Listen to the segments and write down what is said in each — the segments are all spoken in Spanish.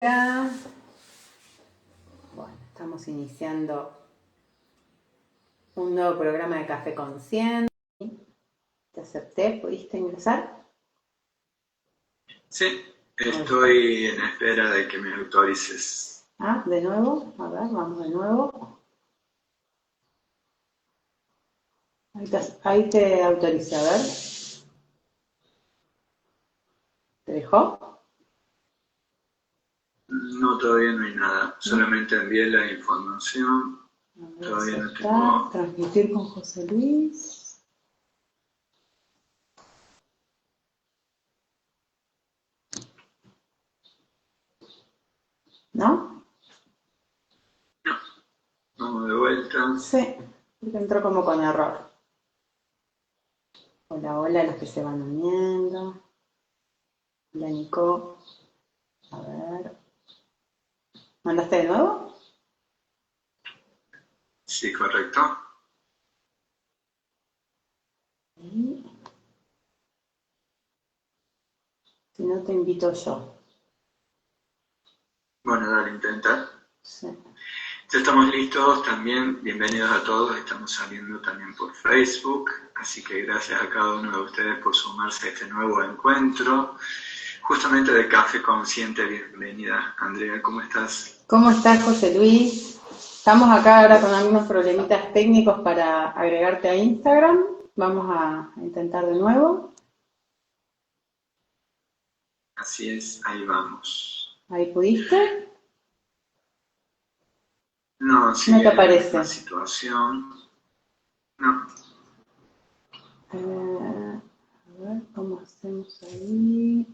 Hola. Bueno, estamos iniciando un nuevo programa de Café Consciente. Te acepté, ¿pudiste ingresar? Sí, estoy en espera de que me autorices. Ah, de nuevo, a ver, vamos de nuevo. Ahí te autoricé, a ver. ¿Te dejó? No, todavía no hay nada, ¿No? solamente envié la información, A ver, todavía no aceptar, tengo... transmitir con José Luis. ¿No? No, vamos de vuelta. Sí, porque entró como con error. Hola, hola, los que se van uniendo. Hola, Nico. A ver. ¿Mandaste de nuevo? Sí, correcto. Y si no, te invito yo. Bueno, dale, intenta. Sí. Ya estamos listos, también bienvenidos a todos, estamos saliendo también por Facebook, así que gracias a cada uno de ustedes por sumarse a este nuevo encuentro, justamente de Café Consciente. Bienvenida, Andrea, ¿cómo estás? ¿Cómo estás, José Luis? Estamos acá ahora con algunos problemitas técnicos para agregarte a Instagram. Vamos a intentar de nuevo. Así es, ahí vamos. ¿Ahí pudiste? No, No te sigue la misma aparece. situación. No, A ver, ¿cómo hacemos ahí?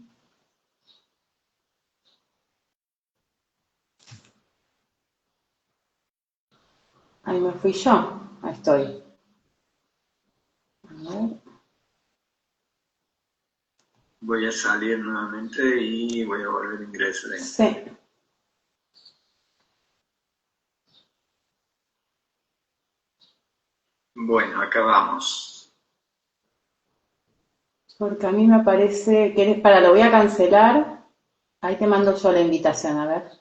Ahí me fui yo. Ahí estoy. A ver. voy a salir nuevamente y voy a volver a ingresar. Sí, Bueno, acá vamos. porque a mí me aparece que para, lo voy a cancelar. Ahí te mando yo la invitación, a ver.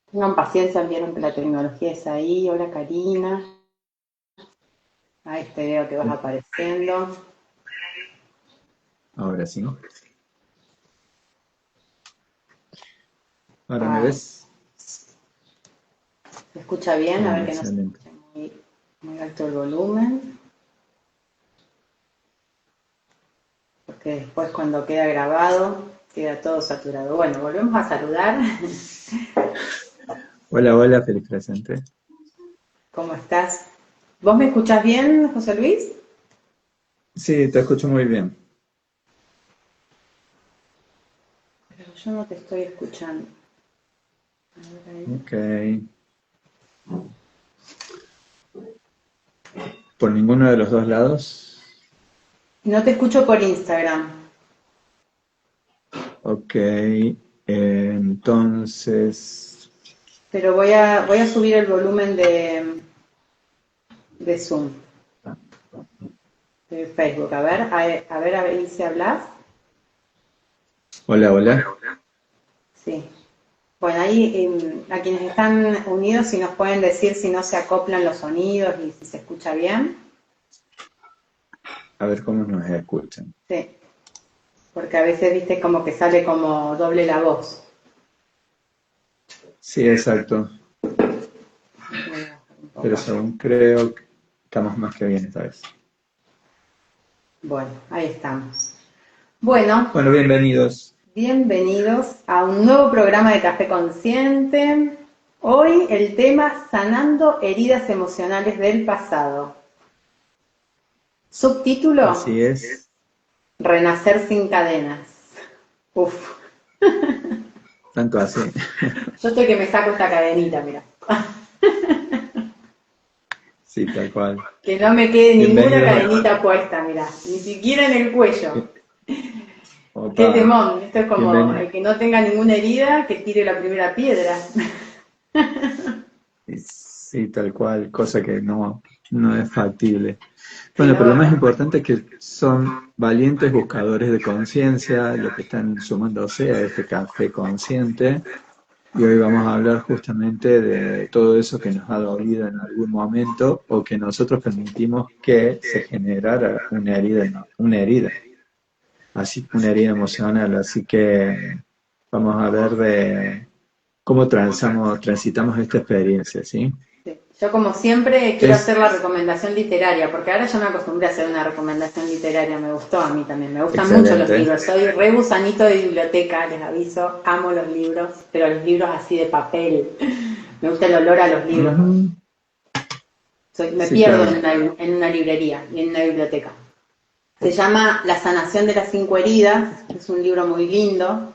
Tengan paciencia, vieron que la tecnología es ahí. Hola, Karina. Ahí te veo que vas apareciendo. Ahora sí. ¿Ahora me Ay, ves? ¿se escucha bien? A ver que no se Excelente. escuche muy alto el volumen. Porque después cuando queda grabado, queda todo saturado. Bueno, volvemos a saludar. Hola, hola, feliz presente. ¿Cómo estás? ¿Vos me escuchás bien, José Luis? Sí, te escucho muy bien. Pero yo no te estoy escuchando. A ver ahí. Ok. ¿Por ninguno de los dos lados? No te escucho por Instagram, Ok. Entonces, pero voy a subir el volumen de Zoom, de Facebook. A ver ahí si hablas. hola, Hola, hola. hola. Sí. Bueno, ahí a quienes están unidos, si nos pueden decir si no se acoplan los sonidos y si se escucha bien. A ver cómo nos escuchan. Sí, porque a veces viste como que sale como doble la voz. Sí, exacto. Voy a bajar un Pero poco acá. según creo que estamos más que bien esta vez. Bueno, ahí estamos. Bueno, Bueno, bienvenidos. bienvenidos a un nuevo programa de Café Consciente. Hoy el tema Sanando heridas emocionales del pasado. Subtítulo, Así es. Renacer sin cadenas. Uf, Tanto así. yo estoy que me saco esta cadenita, mira. Sí, tal cual. Que no me quede ninguna Bienvenidos a... cadenita puesta, mira, ni siquiera en el cuello. Qué Opa. temón, esto es como Bienvenido. el que no tenga ninguna herida, que tire la primera piedra. Sí, tal cual. Cosa que no. no es factible. Sí, Bueno, pero lo más no, importante es que son valientes buscadores de conciencia los que están sumándose a este café consciente. Y hoy vamos a hablar justamente de todo eso que nos ha dolido en algún momento o que nosotros permitimos que se generara una herida, una herida, así una herida emocional. Así que vamos a ver de cómo transitamos esta experiencia, ¿sí? sí. Yo como siempre quiero Es hacer la recomendación literaria, porque ahora yo me acostumbré a hacer una recomendación literaria, me gustó a mí también, me gustan mucho los excelente. libros, soy re gusanito de biblioteca, les aviso, amo los libros, pero los libros así de papel, me gusta el olor a los libros, Ujú. me Sí, pierdo claro. en una librería y en una biblioteca. Se llama La sanación de las 5 heridas, es un libro muy lindo,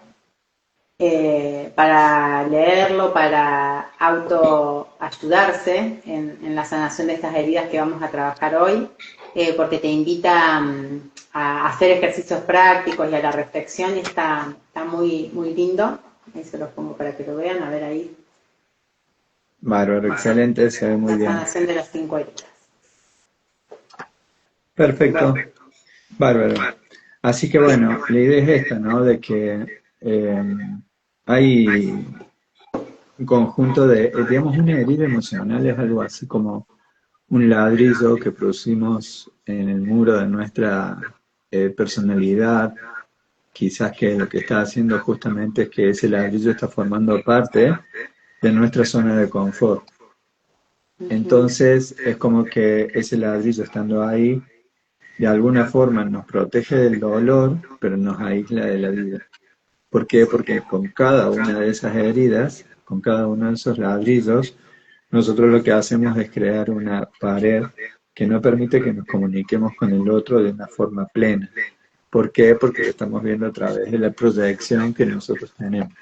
para leerlo, para autoayudarse en la sanación de estas heridas que vamos a trabajar hoy, porque te invita a hacer ejercicios prácticos y a la reflexión y está muy, muy lindo. Ahí se los pongo para que lo vean, a ver ahí. Bárbaro, excelente, se ve muy La bien. sanación de las 5 heridas. Perfecto, bárbaro. Así que bueno, la idea es esta, ¿no? De que eh, hay un conjunto de, digamos, una herida emocional es algo así como un ladrillo que producimos en el muro de nuestra personalidad. Quizás que lo que está haciendo justamente es que ese ladrillo está formando parte de nuestra zona de confort. Ujú. Entonces es como que ese ladrillo estando ahí, de alguna forma nos protege del dolor, pero nos aísla de la vida. ¿Por qué? Porque con cada una de esas heridas, con cada uno de esos ladrillos, nosotros lo que hacemos es crear una pared que no permite que nos comuniquemos con el otro de una forma plena. ¿Por qué? Porque lo estamos viendo a través de la proyección que nosotros tenemos.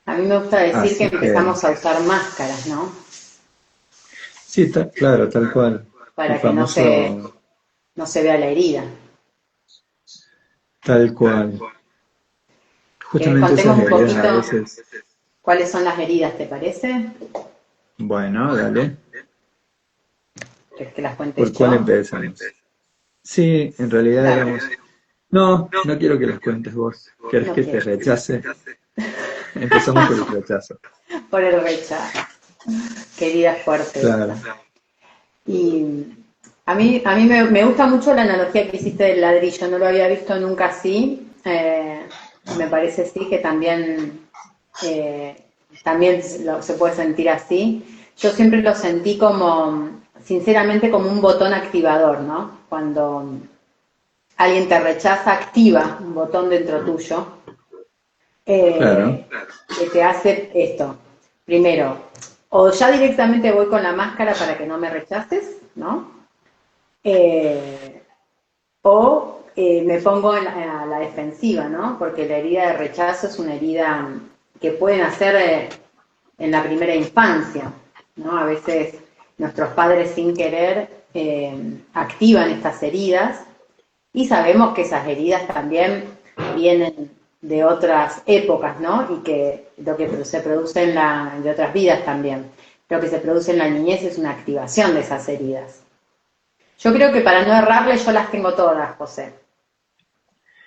A mí me gusta decir que Así que, empezamos a usar máscaras, ¿no? sí, claro, tal cual. El Para que famoso no se vea la herida. tal cual. Justamente Contemos esas un heridas a poquito veces, cuáles son las heridas, ¿te parece? bueno, dale, ¿Querés que las cuente ¿por cuál yo? empezamos? Sí, en realidad, Dale, digamos, no, no quiero que las cuentes vos. ¿Querés no que te quiero. rechace? Empezamos por el rechazo. Por el rechazo. Qué herida fuerte esta. Claro, Y a mí me gusta mucho la analogía que hiciste del ladrillo, no lo había visto nunca así. Me parece sí que eh, también se puede sentir así. Yo siempre lo sentí como, sinceramente, como un botón activador, ¿no? Cuando alguien te rechaza, activa un botón dentro tuyo claro, eh, que te hace esto. Primero, o ya directamente voy con la máscara para que no me rechaces, ¿no? Eh, o me pongo a la defensiva, ¿no? Porque la herida de rechazo es una herida que pueden hacer en la primera infancia, ¿no? A veces nuestros padres sin querer activan estas heridas y sabemos que esas heridas también vienen de otras épocas, ¿no? Y que lo que se produce de otras vidas también. Lo que se produce en la niñez es una activación de esas heridas. Yo creo que para no errarle yo las tengo todas, José.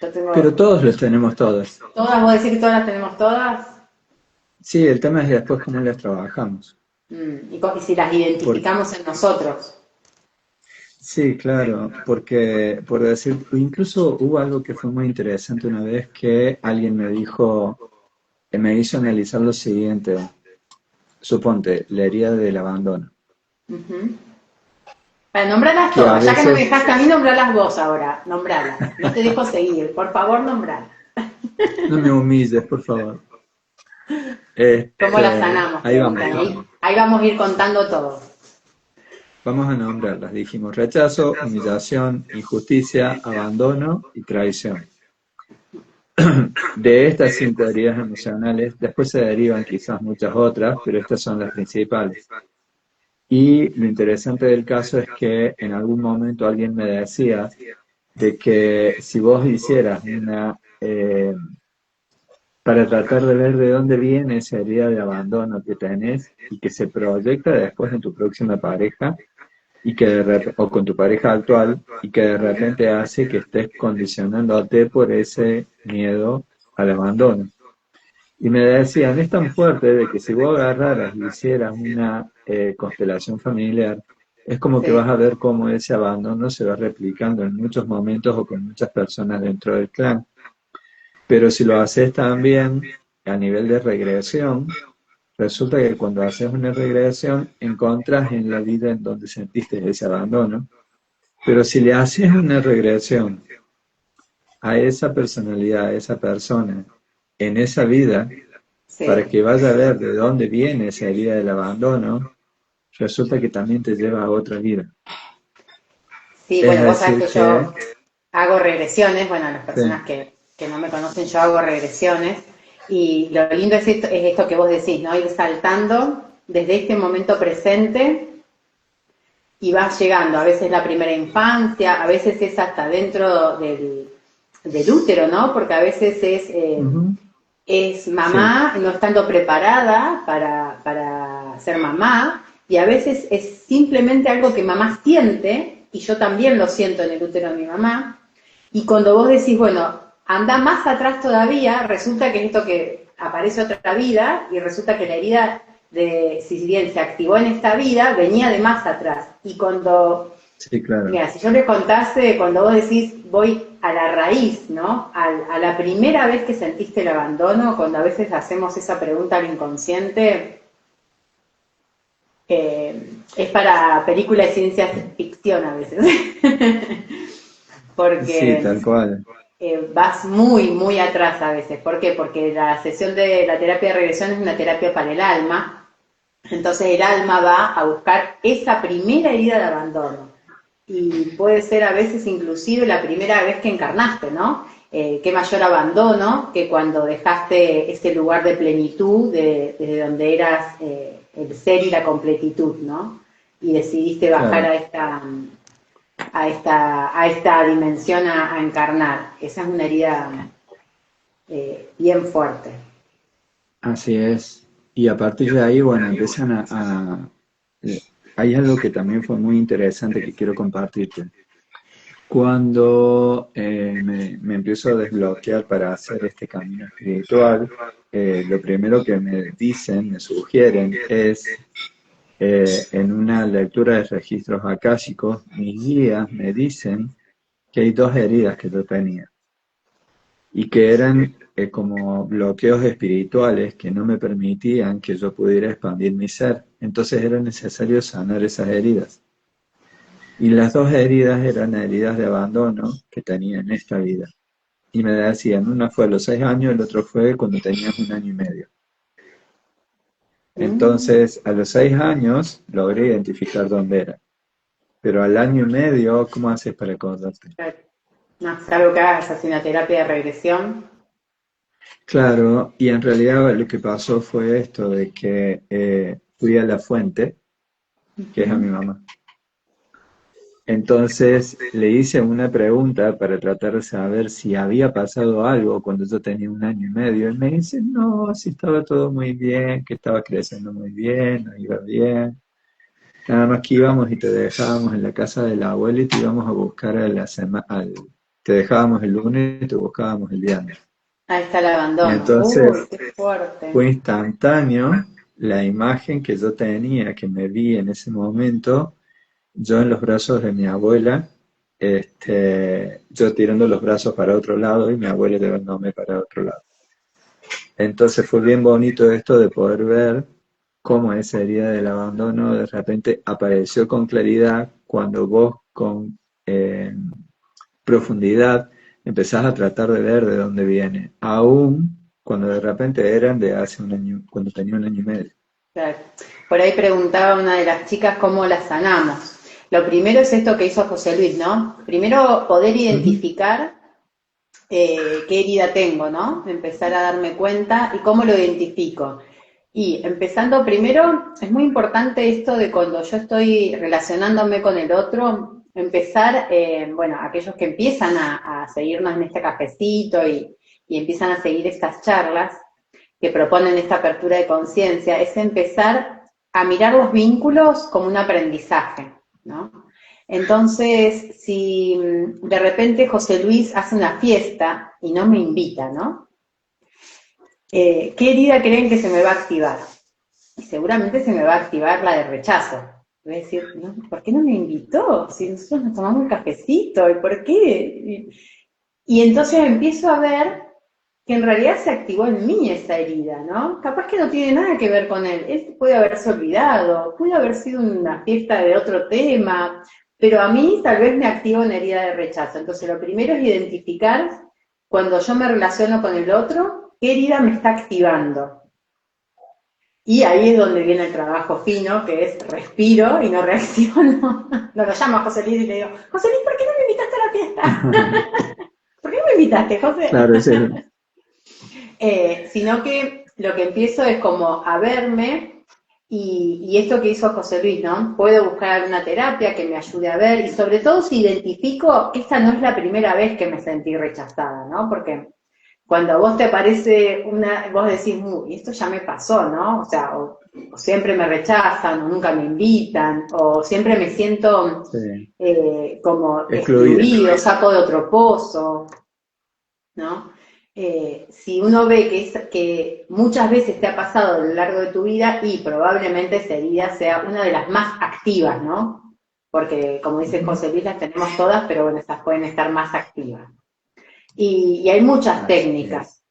Yo pero tengo todos los tenemos todas. todas, vos decís que todas las tenemos todas. Sí, el tema es después cómo las trabajamos. Y si las Por, identificamos en nosotros. sí, claro, porque por decir, incluso hubo algo que fue muy interesante una vez que alguien me dijo, me hizo analizar lo siguiente. Suponte, la herida del abandono. Uh-huh. Para nombrarlas Que a todas, ya que no me veces, dejaste a mí, nombrarlas vos ahora. Nombrarlas. No te dejo seguir. Por favor, nombrarlas. no me humilles, por favor. ¿Cómo las sanamos? Ahí vamos, Preguntan. Ahí vamos a ir contando todo. vamos a nombrarlas. Dijimos rechazo, humillación, injusticia, abandono y traición. De estas 5 heridas emocionales, después se derivan quizás muchas otras, pero estas son las principales. Y lo interesante del caso es que en algún momento alguien me decía de que si vos hicieras para tratar de ver de dónde viene esa herida de abandono que tenés y que se proyecta después en tu próxima pareja, y que o con tu pareja actual, y que de repente hace que estés condicionándote por ese miedo al abandono. Y me decían, es tan fuerte de que si vos agarraras y hicieras una constelación familiar, es como que vas Sí, a ver cómo ese abandono se va replicando en muchos momentos o con muchas personas dentro del clan. Pero si lo haces también a nivel de regresión, resulta que cuando haces una regresión encontras en la vida en donde sentiste ese abandono. Pero si le haces una regresión a esa personalidad, a esa persona, en esa vida, para sí. que vaya a ver de dónde viene esa herida del abandono, resulta que también te lleva a otra vida. Sí, Es bueno, vos sabés decir que que, yo hago regresiones, bueno, a las personas sí, que no me conocen, yo hago regresiones, y lo lindo es esto que vos decís, ¿no? Ir saltando desde este momento presente y vas llegando, a veces la primera infancia, a veces es hasta dentro del útero, ¿no? Porque a veces ujú, es sí, mamá no estando preparada para ser mamá, y a veces es simplemente algo que mamá siente, y yo también lo siento en el útero de mi mamá, y cuando vos decís, bueno, anda más atrás todavía, resulta que es esto que aparece otra vida, y resulta que la herida de, si bien se activó en esta vida, venía de más atrás. Y cuando, sí, claro. mira, si yo les contase, cuando vos decís, voy a la raíz, ¿no? A la primera vez que sentiste el abandono, cuando a veces hacemos esa pregunta al inconsciente, es para películas de ciencia ficción a veces. Sí, Porque tal cual. vas muy, muy atrás a veces. ¿Por qué? Porque la sesión de la terapia de regresión es una terapia para el alma. Entonces el alma va a buscar esa primera herida de abandono. Y puede ser a veces inclusive la primera vez que encarnaste, ¿no? Qué mayor abandono que cuando dejaste ese lugar de plenitud, desde donde eras el ser y la completitud, ¿no? Y decidiste bajar Claro, a esta dimensión a encarnar. Esa es una herida bien fuerte. así es. Y a partir de ahí, bueno, empiezan eh, hay algo que también fue muy interesante que quiero compartirte. Cuando me empiezo a desbloquear para hacer este camino espiritual, lo primero que me dicen, me sugieren, es en una lectura de registros akáshicos, mis guías me dicen que hay dos heridas que yo tenía y que eran como bloqueos espirituales que no me permitían que yo pudiera expandir mi ser. Entonces era necesario sanar esas heridas. Y las dos heridas eran heridas de abandono que tenía en esta vida. Y me decían, una fue a los 6 años, el otro fue cuando tenías 1 año y medio. Mm. Entonces, a los 6 años logré identificar dónde era. Pero al año y medio, ¿cómo haces para acordarte? No, salvo que hagas así una terapia de regresión. Claro, y en realidad lo que pasó fue esto de que fui a la fuente, que es a mi mamá. Entonces le hice una pregunta para tratar de saber si había pasado algo cuando yo tenía 1 año y medio. Y me dice, no, si estaba todo muy bien, que estaba creciendo muy bien, no iba bien. Nada más que íbamos y te dejábamos en la casa de la abuela y te íbamos a buscar a la semana, te dejábamos el lunes y te buscábamos el viernes. Ahí está el Y abandono. Uy, entonces qué fuerte. fue instantáneo la imagen que yo tenía, que me vi en ese momento, yo en los brazos de mi abuela, yo tirando los brazos para otro lado y mi abuela llevándome para otro lado. Entonces fue bien bonito esto de poder ver cómo esa herida del abandono de repente apareció con claridad cuando vos con profundidad empezás a tratar de ver de dónde viene, aún cuando de repente eran de hace 1 año, cuando tenía 1 año y medio. Claro. Por ahí preguntaba una de las chicas cómo la sanamos. Lo primero es esto que hizo José Luis, ¿no? Primero poder Ujú. identificar qué herida tengo, ¿no? Empezar a darme cuenta y cómo lo identifico. Y empezando primero, es muy importante esto de cuando yo estoy relacionándome con el otro, empezar, bueno, aquellos que empiezan a seguirnos en este cafecito y empiezan a seguir estas charlas que proponen esta apertura de conciencia, es empezar a mirar los vínculos como un aprendizaje, ¿no? Entonces, si de repente José Luis hace una fiesta y no me invita, ¿no? ¿Qué herida creen que se me va a activar? Y seguramente se me va a activar la de rechazo. Voy a decir, no, ¿por qué no me invitó? Si nosotros nos tomamos un cafecito, ¿y por qué? Y entonces empiezo a ver que en realidad se activó en mí esa herida, ¿no? Capaz que no tiene nada que ver con él. Él puede haberse olvidado, puede haber sido una fiesta de otro tema, pero a mí tal vez me activa una herida de rechazo. Entonces lo primero es identificar, cuando yo me relaciono con el otro, qué herida me está activando. Y ahí es donde viene el trabajo fino, que es respiro y no reacciono. Lo llamo a José Luis y le digo, José Luis, ¿por qué no me invitaste a la fiesta? ¿Por qué no me invitaste, José? Claro, sí. Sino que lo que empiezo es como a verme y esto que hizo José Luis, ¿no? Puedo buscar alguna terapia que me ayude a ver y sobre todo si identifico que esta no es la primera vez que me sentí rechazada, ¿no? Porque cuando a vos te parece vos decís, uy, esto ya me pasó, ¿no? O sea, o siempre me rechazan, o nunca me invitan, o siempre me siento como excluido, saco de otro pozo, ¿no? Si uno ve que muchas veces te ha pasado a lo largo de tu vida y probablemente esa herida sea una de las más activas, ¿no? Porque, como dice José Luis, las tenemos todas, pero bueno, estas pueden estar más activas. Y hay muchas técnicas.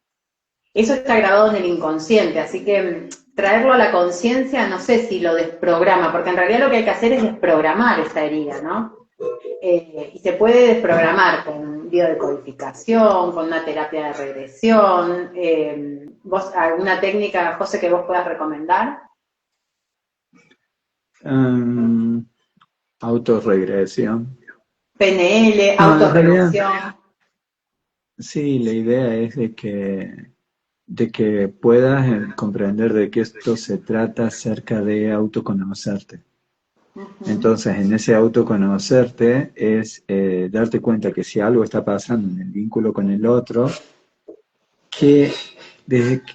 Eso está grabado en el inconsciente, así que traerlo a la conciencia, no sé si lo desprograma, porque en realidad lo que hay que hacer es desprogramar esa herida, ¿no? Y se puede desprogramar con biodecodificación, con una terapia de regresión. ¿Vos alguna técnica, José, que vos puedas recomendar? Autorregresión. PNL, autorregresión. Sí, la idea es de que puedas comprender de que esto se trata acerca de autoconocerte. Entonces, en ese autoconocerte es darte cuenta que si algo está pasando en el vínculo con el otro,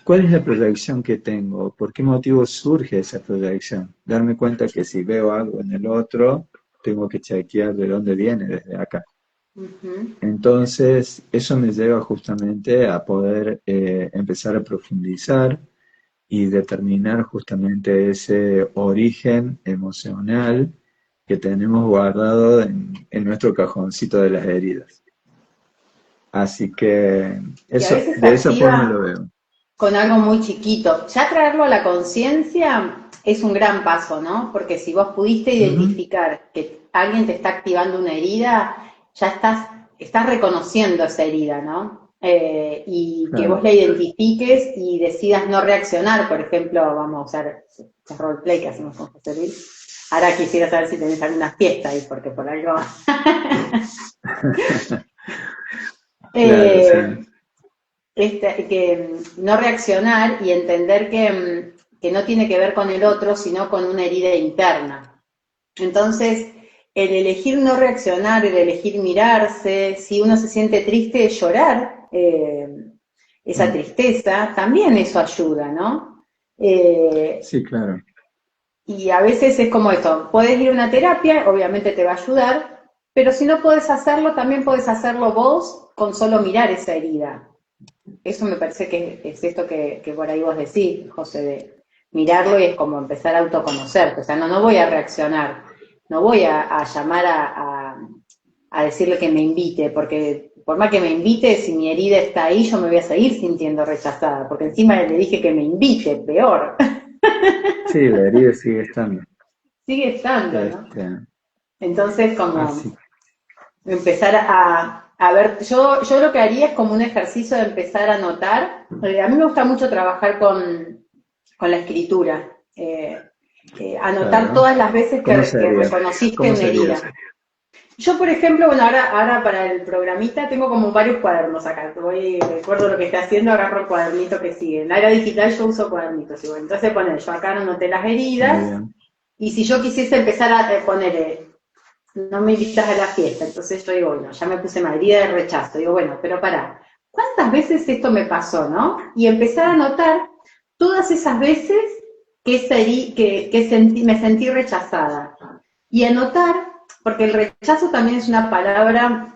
¿cuál es la proyección que tengo? ¿Por qué motivo surge esa proyección? Darme cuenta que si veo algo en el otro, tengo que chequear de dónde viene desde acá. Entonces, eso me lleva justamente a poder empezar a profundizar y determinar justamente ese origen emocional que tenemos guardado en nuestro cajoncito de las heridas. Así que eso, de esa forma lo veo. Con algo muy chiquito. Ya traerlo a la conciencia es un gran paso, ¿no? Porque si vos pudiste identificar que alguien te está activando una herida, ya estás reconociendo esa herida, ¿no? Y claro, que vos la identifiques y decidas no reaccionar. Por ejemplo, vamos a usar el roleplay que hacemos con José Luis. Ahora quisiera saber si tenés alguna fiesta ahí, porque por algo... Claro, sí. Que no reaccionar y entender que no tiene que ver con el otro, sino con una herida interna. Entonces, el elegir no reaccionar, el elegir mirarse, si uno se siente triste, llorar esa tristeza, también eso ayuda, ¿no? Sí, claro. Y a veces es como esto, puedes ir a una terapia, obviamente te va a ayudar, pero si no puedes hacerlo, también puedes hacerlo vos con solo mirar esa herida. Eso me parece que es esto que por ahí vos decís, José, de mirarlo y es como empezar a autoconocerte. O sea, no voy a reaccionar, no voy a llamar a decirle que me invite, porque por más que me invite, si mi herida está ahí, yo me voy a seguir sintiendo rechazada, porque encima le dije que me invite, peor. Sí, la herida sigue estando. Sigue estando, ¿no? Entonces, como empezar a ver, yo lo que haría es como un ejercicio de empezar a notar. A mí me gusta mucho trabajar con la escritura, anotar todas las veces que reconociste una herida. Yo, por ejemplo, bueno, ahora para el programita tengo como varios cuadernos acá. Recuerdo lo que estoy haciendo, agarro el cuadernito que sigue. En la era digital yo uso cuadernitos igual. Entonces, yo acá anoté las heridas. Y si yo quisiese empezar a poner, no me invitas a la fiesta, entonces yo digo, bueno, ya me puse mal, herida de rechazo. Digo, bueno, pero pará, ¿cuántas veces esto me pasó, no? Y empezar a anotar todas esas veces que me sentí rechazada. Y anotar porque el rechazo también es una palabra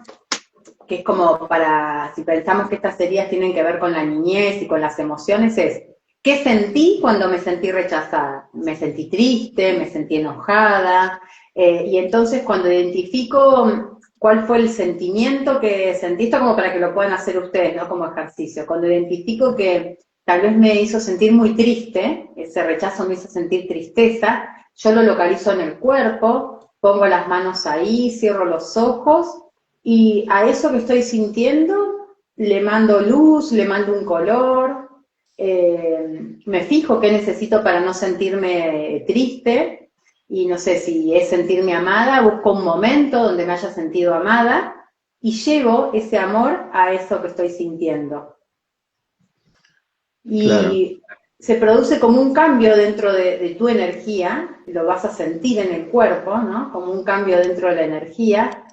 que es como para, si pensamos que estas heridas tienen que ver con la niñez y con las emociones, es, ¿qué sentí cuando me sentí rechazada? Me sentí triste, me sentí enojada, y entonces cuando identifico cuál fue el sentimiento que sentí, esto como para que lo puedan hacer ustedes, ¿no? Como ejercicio, cuando identifico que tal vez me hizo sentir muy triste, ese rechazo me hizo sentir tristeza, yo lo localizo en el cuerpo, pongo las manos ahí, cierro los ojos, y a eso que estoy sintiendo le mando luz, le mando un color, me fijo qué necesito para no sentirme triste, y no sé si es sentirme amada, busco un momento donde me haya sentido amada, y llevo ese amor a eso que estoy sintiendo. Claro, Y se produce como un cambio dentro de tu energía, lo vas a sentir en el cuerpo, ¿no? Como un cambio dentro de la energía,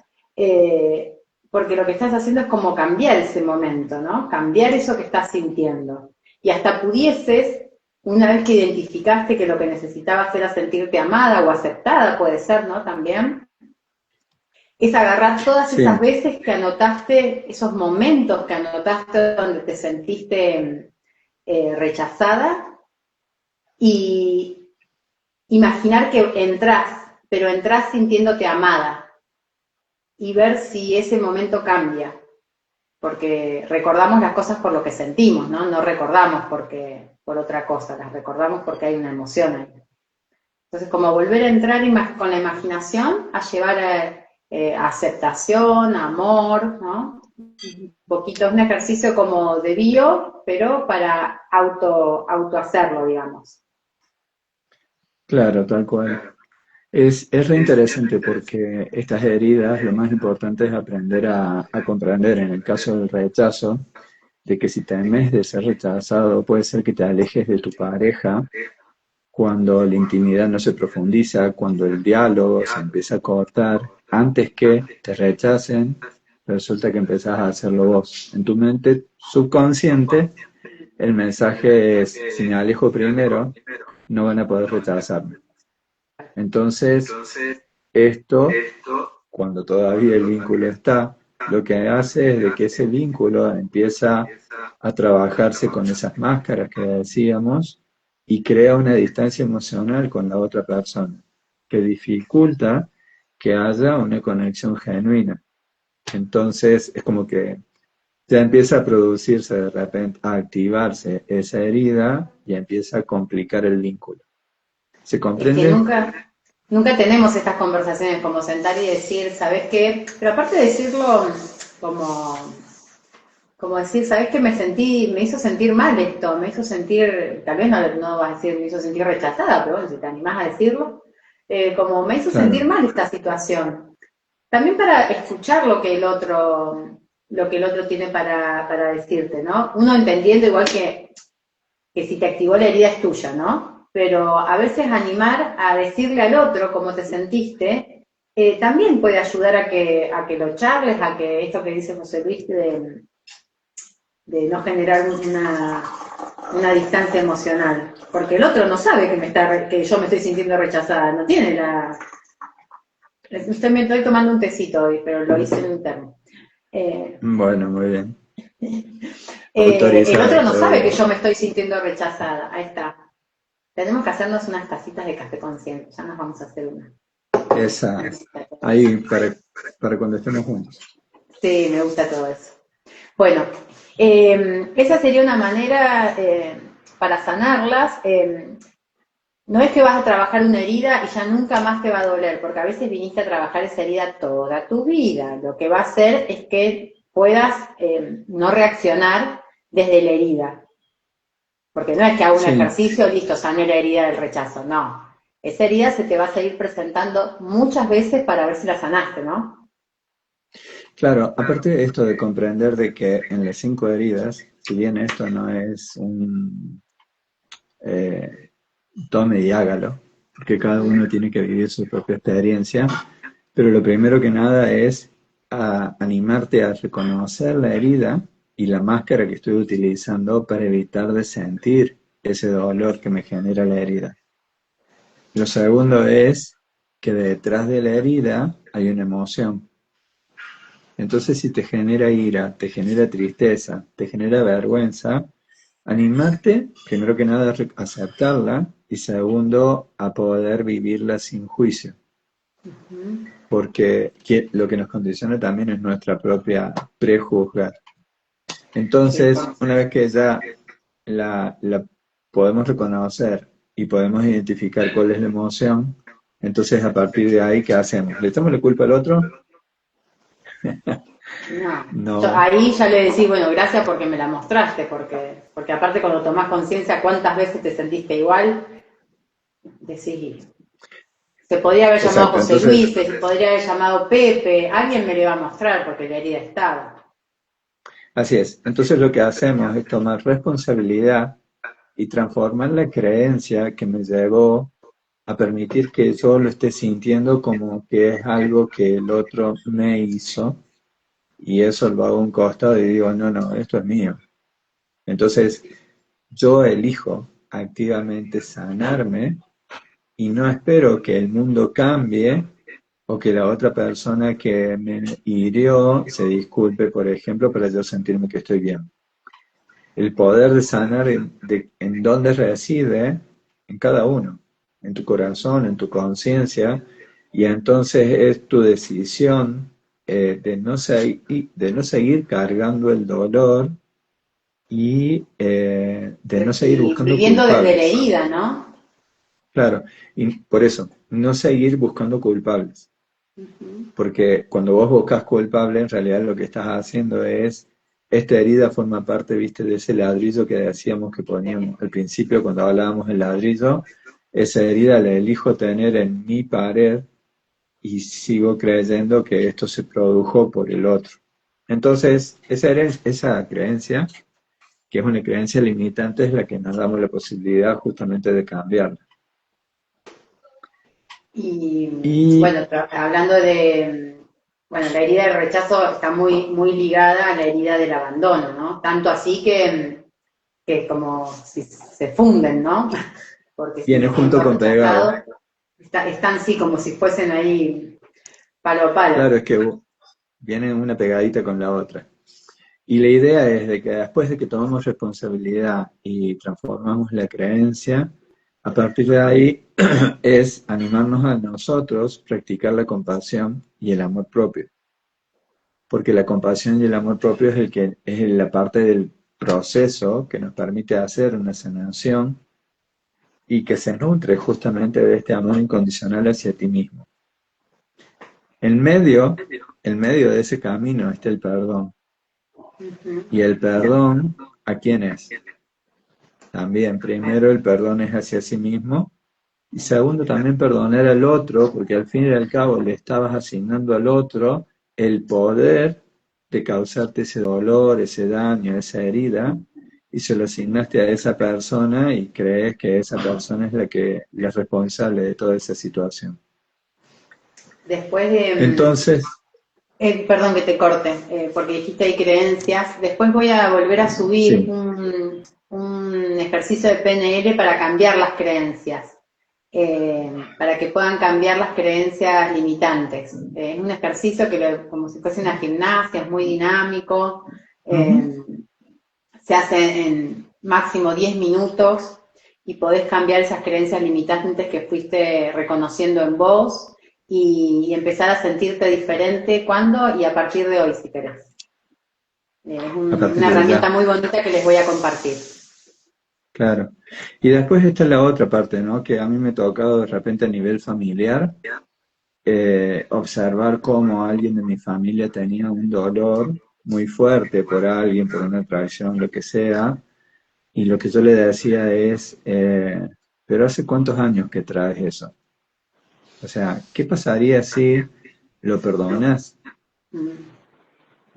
porque lo que estás haciendo es como cambiar ese momento, ¿no? Cambiar eso que estás sintiendo. Y hasta pudieses, una vez que identificaste que lo que necesitabas era sentirte amada o aceptada, puede ser, ¿no? También, es agarrar todas sí, esas veces que anotaste, esos momentos que anotaste donde te sentiste rechazada, y imaginar que entras, pero entras sintiéndote amada, y ver si ese momento cambia, porque recordamos las cosas por lo que sentimos, ¿no? No recordamos por otra cosa, las recordamos porque hay una emoción ahí. Entonces, como volver a entrar con la imaginación a llevar a aceptación, amor, ¿no? Un poquito, es un ejercicio como de bio, pero para auto hacerlo, digamos. claro, tal cual. Es re interesante porque estas heridas, lo más importante es aprender a comprender, en el caso del rechazo, de que si temes de ser rechazado, puede ser que te alejes de tu pareja cuando la intimidad no se profundiza, cuando el diálogo se empieza a cortar, antes que te rechacen, resulta que empezás a hacerlo vos. En tu mente subconsciente, el mensaje es, si me alejo primero, no van a poder rechazarme. Entonces, esto, cuando todavía el vínculo está, lo que hace es de que ese vínculo empieza a trabajarse con esas máscaras que decíamos y crea una distancia emocional con la otra persona, que dificulta que haya una conexión genuina. Entonces, es como que ya empieza a producirse de repente, a activarse esa herida y empieza a complicar el vínculo. ¿Se Es que comprende? nunca tenemos estas conversaciones como sentar y decir, ¿sabes qué? Pero aparte de decirlo como, como decir, ¿sabes qué? Me hizo sentir mal esto, me hizo sentir, tal vez no vas a decir me hizo sentir rechazada, pero bueno, si te animás a decirlo, como me hizo sentir Claro. mal esta situación. También para escuchar lo que el otro tiene para decirte, ¿no? Uno entendiendo igual que si te activó la herida es tuya, ¿no? Pero a veces animar a decirle al otro cómo te sentiste, también puede ayudar a que lo charles, a que esto que dice José Luis de no generar una distancia emocional. Porque el otro no sabe que yo me estoy sintiendo rechazada, no tiene la... Usted me estoy tomando un tecito hoy, pero lo hice en un termo. Bueno, muy bien. El otro Autorizado, no todo sabe que bien. yo me estoy sintiendo rechazada. Ahí está. Tenemos que hacernos unas tacitas de café consciente. Ya nos vamos a hacer una. Esa, ahí para cuando estemos juntos. Sí, me gusta todo eso. Bueno, esa sería una manera para sanarlas. No es que vas a trabajar una herida y ya nunca más te va a doler, porque a veces viniste a trabajar esa herida toda tu vida. Lo que va a hacer es que puedas no reaccionar desde la herida. Porque no es que haga un Sí, ejercicio, listo, sané la herida del rechazo, no. Esa herida se te va a seguir presentando muchas veces para ver si la sanaste, ¿no? claro, aparte de esto de comprender de que en las 5 heridas, si bien esto no es un eh, tome y hágalo, porque cada uno tiene que vivir su propia experiencia, pero lo primero que nada es animarte a reconocer la herida y la máscara que estoy utilizando para evitar de sentir ese dolor que me genera la herida. Lo segundo es que detrás de la herida hay una emoción. Entonces, si te genera ira, te genera tristeza, te genera vergüenza, animarte, primero que nada, a aceptarla, y segundo, a poder vivirla sin juicio. Porque lo que nos condiciona también es nuestra propia prejuzgar. Entonces, una vez que ya la podemos reconocer y podemos identificar cuál es la emoción, entonces a partir de ahí, ¿qué hacemos? ¿Le echamos la culpa al otro? No. Ahí ya le decís, bueno, gracias porque me la mostraste, porque aparte cuando tomás conciencia cuántas veces te sentiste igual, decís, se podría haber llamado José Luis, se podría haber llamado Pepe, alguien me lo iba a mostrar porque la herida estaba. Así es, entonces lo que hacemos es tomar responsabilidad y transformar la creencia que me llevó a permitir que yo lo esté sintiendo como que es algo que el otro me hizo, y eso lo hago a un costado y digo, no, esto es mío. Entonces, yo elijo activamente sanarme y no espero que el mundo cambie o que la otra persona que me hirió se disculpe, por ejemplo, para yo sentirme que estoy bien. El poder de sanar en dónde reside en cada uno, en tu corazón, en tu conciencia, y entonces es tu decisión de no seguir cargando el dolor y de no seguir buscando viviendo culpables. Desde la herida, ¿no? Claro, y por eso, no seguir buscando culpables. Porque cuando vos buscas culpable, en realidad lo que estás haciendo es, esta herida forma parte, viste, de ese ladrillo que decíamos que poníamos al principio cuando hablábamos del ladrillo. Esa herida la elijo tener en mi pared y sigo creyendo que esto se produjo por el otro. Entonces, esa creencia, que es una creencia limitante, es la que nos damos la posibilidad justamente de cambiarla. Y bueno, hablando de, bueno, la herida del rechazo está muy, muy ligada a la herida del abandono, ¿no? Tanto así que como si se funden, ¿no? Porque viene junto con pegado. Están sí como si fuesen ahí palo a palo. Claro, es que viene una pegadita con la otra. Y la idea es de que después de que tomamos responsabilidad y transformamos la creencia, a partir de ahí es animarnos a nosotros practicar la compasión y el amor propio. Porque la compasión y el amor propio es la parte del proceso que nos permite hacer una sanación y que se nutre justamente de este amor incondicional hacia ti mismo. En medio de ese camino está el perdón. Y el perdón, ¿a quién es? También, primero el perdón es hacia sí mismo, y segundo también perdonar al otro, porque al fin y al cabo le estabas asignando al otro el poder de causarte ese dolor, ese daño, esa herida, y se lo asignaste a esa persona y crees que esa persona es la responsable de toda esa situación. Después de... Entonces... perdón que te corte, porque dijiste hay creencias. Después voy a volver a subir un ejercicio de PNL para cambiar las creencias, para que puedan cambiar las creencias limitantes. Es un ejercicio que como si fuese una gimnasia, es muy dinámico, se hace en máximo 10 minutos y podés cambiar esas creencias limitantes que fuiste reconociendo en vos. Y empezar a sentirte diferente cuando y a partir de hoy, si querés. Es una herramienta muy bonita que les voy a compartir. Claro. Y después está la otra parte, ¿no? Que a mí me ha tocado de repente a nivel familiar, observar cómo alguien de mi familia tenía un dolor muy fuerte por alguien, por una traición, lo que sea, y lo que yo le decía es, pero ¿hace cuántos años que traes eso? O sea, ¿qué pasaría si lo perdonas?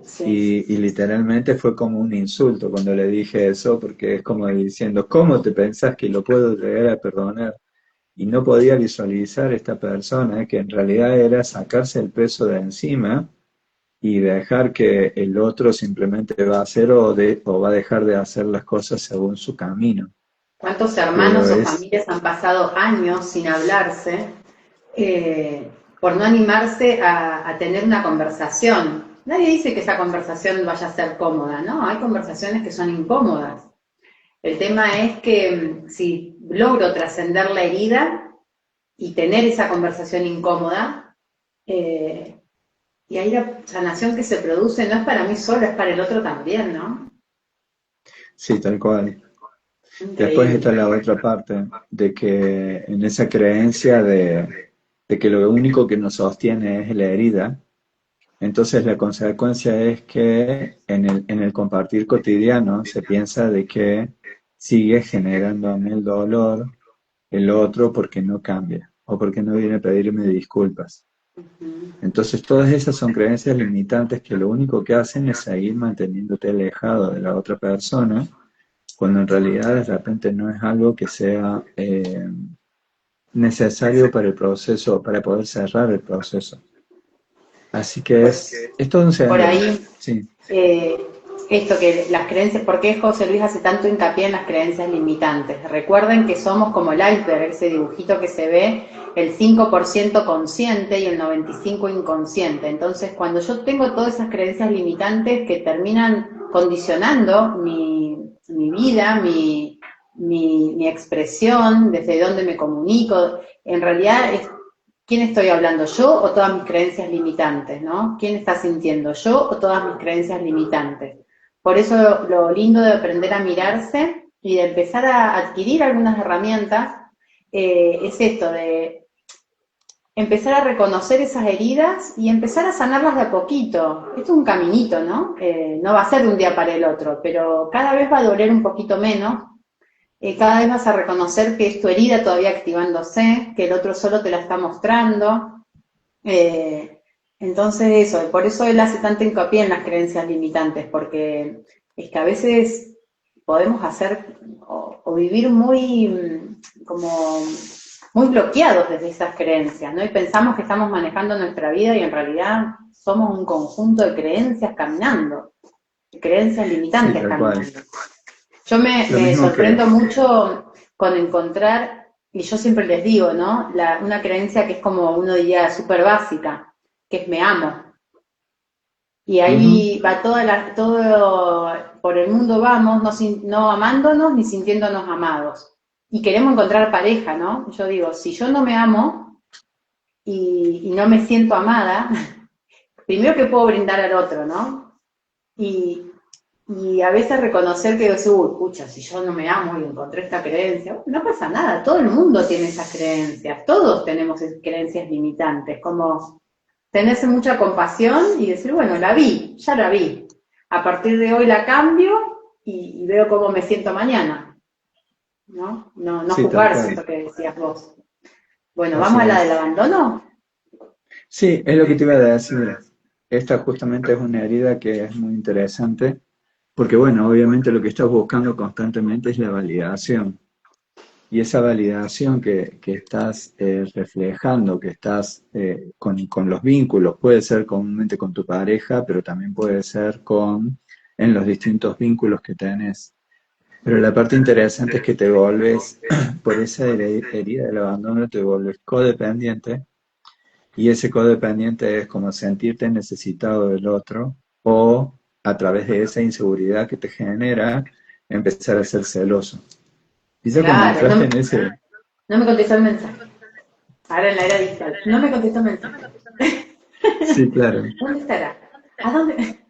Sí. Y literalmente fue como un insulto cuando le dije eso, porque es como diciendo, ¿cómo te pensás que lo puedo llegar a perdonar? Y no podía visualizar esta persona que en realidad era sacarse el peso de encima y dejar que el otro simplemente va a hacer o va a dejar de hacer las cosas según su camino. ¿Cuántos hermanos o familias han pasado años sin hablarse? por no animarse a tener una conversación. Nadie dice que esa conversación vaya a ser cómoda, ¿no? Hay conversaciones que son incómodas. El tema es que si logro trascender la herida y tener esa conversación incómoda, y ahí la sanación que se produce no es para mí solo, es para el otro también, ¿no? Sí, tal cual. Increíble. Después está la otra parte, de que en esa creencia de que lo único que nos sostiene es la herida, entonces la consecuencia es que en el compartir cotidiano se piensa de que sigue generándome el dolor el otro porque no cambia o porque no viene a pedirme disculpas. Entonces todas esas son creencias limitantes que lo único que hacen es seguir manteniéndote alejado de la otra persona, cuando en realidad de repente no es algo que sea necesario para el proceso, para poder cerrar el proceso. Así que es todo un Por sendero. ahí, Sí. esto que las creencias, ¿por qué José Luis hace tanto hincapié en las creencias limitantes? Recuerden que somos como el iceberg, ese dibujito que se ve, el 5% consciente y el 95% inconsciente. Entonces, cuando yo tengo todas esas creencias limitantes que terminan condicionando mi vida, mi expresión, desde dónde me comunico, en realidad es ¿quién estoy hablando, yo o todas mis creencias limitantes, ¿no? ¿Quién está sintiendo, yo o todas mis creencias limitantes? Por eso lo lindo de aprender a mirarse y de empezar a adquirir algunas herramientas es esto, de empezar a reconocer esas heridas y empezar a sanarlas de a poquito. Esto es un caminito, ¿no? No va a ser de un día para el otro, pero cada vez va a doler un poquito menos. Cada vez vas a reconocer que es tu herida todavía activándose, que el otro solo te la está mostrando. Entonces eso, por eso él hace tanto hincapié en las creencias limitantes, porque es que a veces podemos hacer o vivir muy como muy bloqueados desde esas creencias, ¿no? Y pensamos que estamos manejando nuestra vida y en realidad somos un conjunto de creencias caminando, de creencias limitantes Sí, tal caminando. cual. Yo me sorprendo mucho con encontrar, y yo siempre les digo, ¿no? Una creencia que es como uno diría súper básica, que es me amo. Y ahí va todo por el mundo vamos, no amándonos ni sintiéndonos amados. Y queremos encontrar pareja, ¿no? Yo digo, si yo no me amo y no me siento amada, primero que puedo brindar al otro, ¿no? Y a veces reconocer que pucha, si yo no me amo y encontré esta creencia, no pasa nada, todo el mundo tiene esas creencias, todos tenemos creencias limitantes, como tenerse mucha compasión y decir, bueno, ya la vi, a partir de hoy la cambio y veo cómo me siento mañana, ¿no? No Sí, juzgarse, esto que decías vos. Bueno, Así ¿vamos a la es. del abandono? Sí, es lo que te iba a decir. Esta justamente es una herida que es muy interesante, porque bueno, obviamente lo que estás buscando constantemente es la validación. Y esa validación que estás reflejando, que estás con los vínculos, puede ser comúnmente con tu pareja, pero también puede ser en los distintos vínculos que tenés. Pero la parte interesante es que te volves, por esa herida del abandono, te vuelves codependiente, y ese codependiente es como sentirte necesitado del otro, o a través de esa inseguridad que te genera, empezar a ser celoso. Y ya cuando Claro, entraste en ese... no me contestó el mensaje. Ahora en la era digital, no me contestó el mensaje. Sí, claro. ¿Dónde estará? ¿A dónde?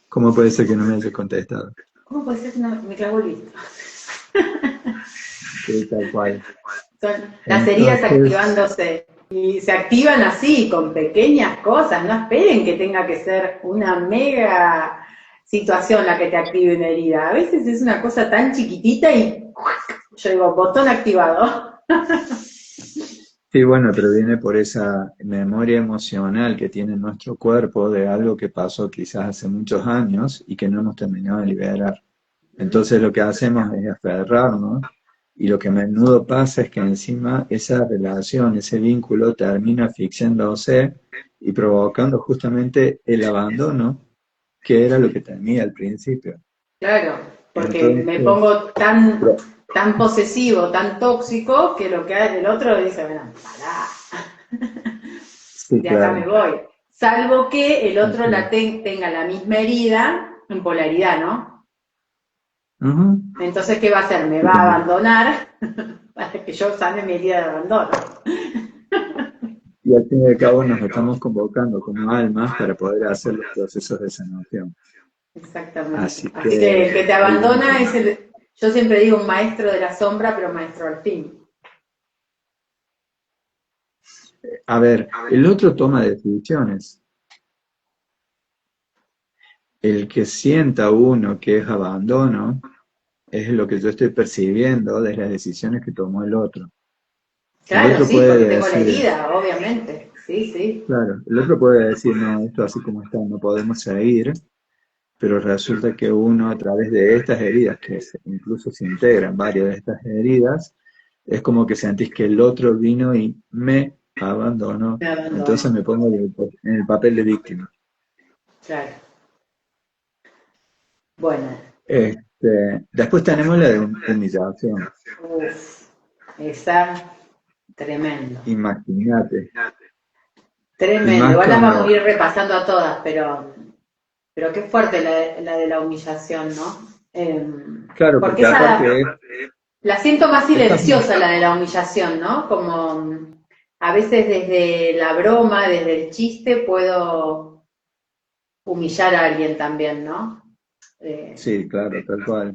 ¿Cómo puede ser que no me hayas contestado? ¿Cómo puede ser que no me clavó el visto? Sí, tal cual. Son las heridas Entonces, activándose. Y se activan así, con pequeñas cosas. No esperen que tenga que ser una mega situación la que te active una herida. A veces es una cosa tan chiquitita y yo digo, botón activado. sí, bueno, pero viene por esa memoria emocional que tiene nuestro cuerpo de algo que pasó quizás hace muchos años y que no hemos terminado de liberar. Entonces lo que hacemos es aferrarnos, y lo que a menudo pasa es que encima esa relación, ese vínculo termina asfixiándose y provocando justamente el abandono, que era lo que temía al principio. Claro, porque me Entonces, pongo tan tan posesivo, tan tóxico, que lo que hace el otro dice, bueno, pará, Sí, de acá claro. me voy. Salvo que el otro Así. tenga la misma herida en polaridad, ¿no? Ujú. Entonces, ¿qué va a hacer? Me Sí, va a también. abandonar para que yo sane mi herida de abandono. Y al fin y al cabo nos estamos convocando como almas para poder hacer los procesos de sanación. Exactamente. Así Así que el que que te ahí vamos abandona es a... yo siempre digo un maestro de la sombra, pero maestro al fin. A ver, el otro toma decisiones. El que sienta uno que es abandono es lo que yo estoy percibiendo de las decisiones que tomó el otro. El Claro, otro sí, porque puede tengo la decir, herida, obviamente. Sí, sí. claro, el otro puede decir, no, esto así como está, no podemos seguir, pero resulta que uno a través de estas heridas, que incluso se integran varias de estas heridas, es como que sentís que el otro vino y me abandonó. Me Entonces abandono. me pongo en el papel de víctima. Claro. Bueno, Después tenemos la de humillación. uff, esa, tremendo. Imagínate. Y Tremendo. más Igual las vamos a cuando, ir repasando a todas, pero qué fuerte la de la humillación, ¿no? claro, Porque porque esa aparte la siento más estas, silenciosa, la de la humillación, ¿no? Como a veces desde la broma, desde el chiste, puedo humillar a alguien también, ¿no? Eh, sí, claro, tal cual.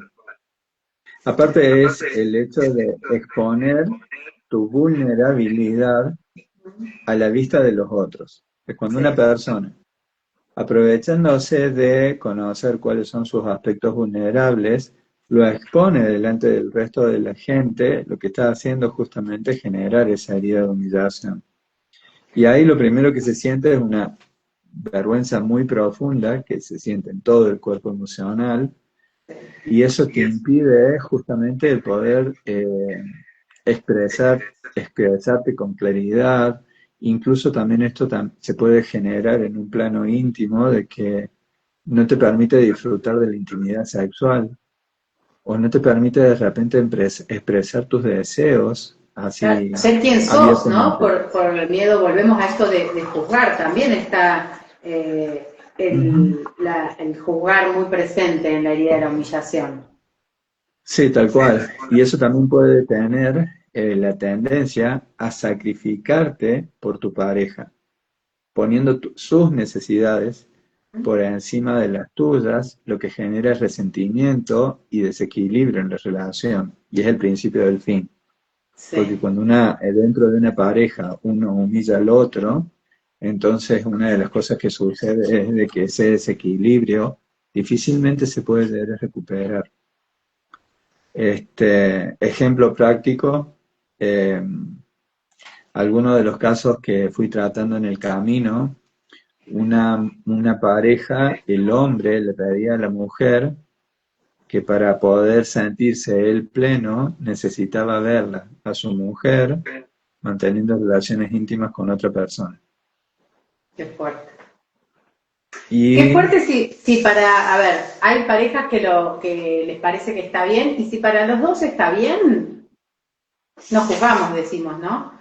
Aparte es el hecho de exponer tu vulnerabilidad a la vista de los otros. Es cuando una sí, persona, aprovechándose de conocer cuáles son sus aspectos vulnerables, lo expone delante del resto de la gente, lo que está haciendo justamente es generar esa herida de humillación. Y ahí lo primero que se siente es una vergüenza muy profunda que se siente en todo el cuerpo emocional, y eso te impide justamente el poder expresarte con claridad. Incluso también esto se puede generar en un plano íntimo de que no te permite disfrutar de la intimidad sexual o no te permite de repente expresar tus deseos así ser quien sos, ¿no? abiertamente. Por el miedo, volvemos a esto de juzgar, también está Ujú. el juzgar muy presente en la herida de la humillación. Sí, tal cual. Y eso también puede tener la tendencia a sacrificarte por tu pareja, poniendo sus necesidades por encima de las tuyas, lo que genera resentimiento y desequilibrio en la relación. Y es el principio del fin. Porque Sí. cuando dentro de una pareja uno humilla al otro, entonces una de las cosas que sucede es de que ese desequilibrio difícilmente se puede llegar a recuperar. Ejemplo práctico, eh, algunos de los casos que fui tratando en el camino, una pareja, el hombre le pedía a la mujer que para poder sentirse él pleno necesitaba verla a su mujer manteniendo relaciones íntimas con otra persona. Qué fuerte. Qué Y fuerte si para, a ver, hay parejas que les parece que está bien, y si para los dos está bien, no juzgamos, decimos, ¿no?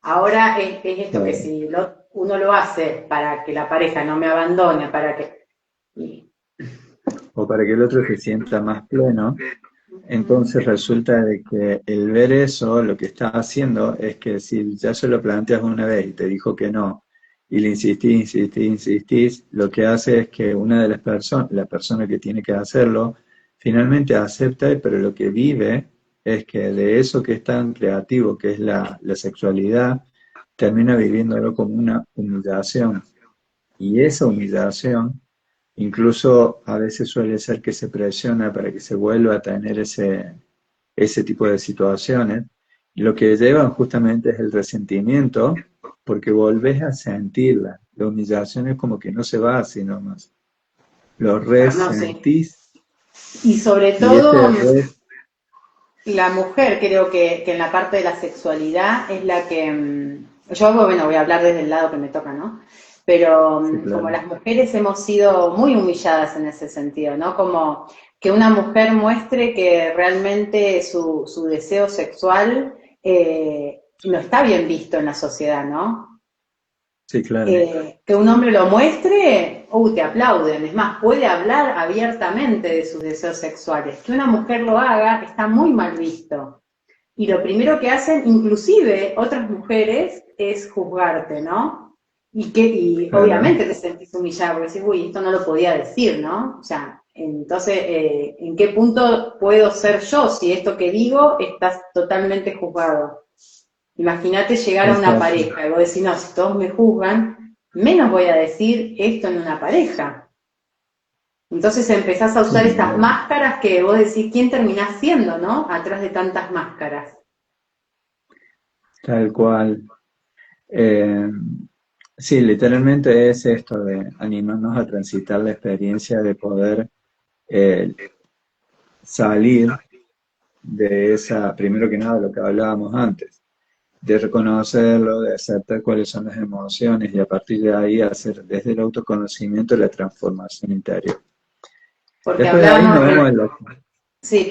Ahora es esto que si uno lo hace para que la pareja no me abandone, para que... y- o para que el otro se sienta más pleno, entonces resulta de que el ver eso lo que está haciendo es que si ya se lo planteas una vez y te dijo que no, y le insistís, lo que hace es que una de las personas, la persona que tiene que hacerlo, finalmente acepta, pero lo que vive es que de eso que es tan creativo, que es la sexualidad, termina viviéndolo como una humillación. Y esa humillación incluso a veces suele ser que se presiona para que se vuelva a tener ese tipo de situaciones. Y lo que llevan justamente es el resentimiento, porque volvés a sentirla. La humillación es como que no se va así nomás. Lo no sé. resentís Y sobre y todo, ese res... la mujer creo que en la parte de la sexualidad es la que, yo bueno, voy a hablar desde el lado que me toca, ¿no? Pero Sí, como claro. las mujeres hemos sido muy humilladas en ese sentido, ¿no? Como que una mujer muestre que realmente su deseo sexual no está bien visto en la sociedad, ¿no? Sí, claro. Que un hombre lo muestre, te aplauden. Es más, puede hablar abiertamente de sus deseos sexuales. Que una mujer lo haga está muy mal visto. Y lo primero que hacen, inclusive otras mujeres, es juzgarte, ¿no? Y Claro. obviamente te sentís humillada porque decís, uy, esto no lo podía decir, ¿no? O sea, entonces, ¿en qué punto puedo ser yo si esto que digo estás totalmente juzgado? Imagínate llegar a una Exacto. pareja y vos decís, no, si todos me juzgan, menos voy a decir esto en una pareja. Entonces empezás a usar estas máscaras que vos decís, ¿quién terminás siendo, no? Atrás de tantas máscaras. Tal cual. Sí, literalmente es esto de animarnos a transitar la experiencia de poder eh, salir de esa, primero que nada, lo que hablábamos antes, de reconocerlo, de aceptar cuáles son las emociones y a partir de ahí hacer desde el autoconocimiento la transformación interior. Porque Después de ahí nos hablábamos vemos de... en la... Sí,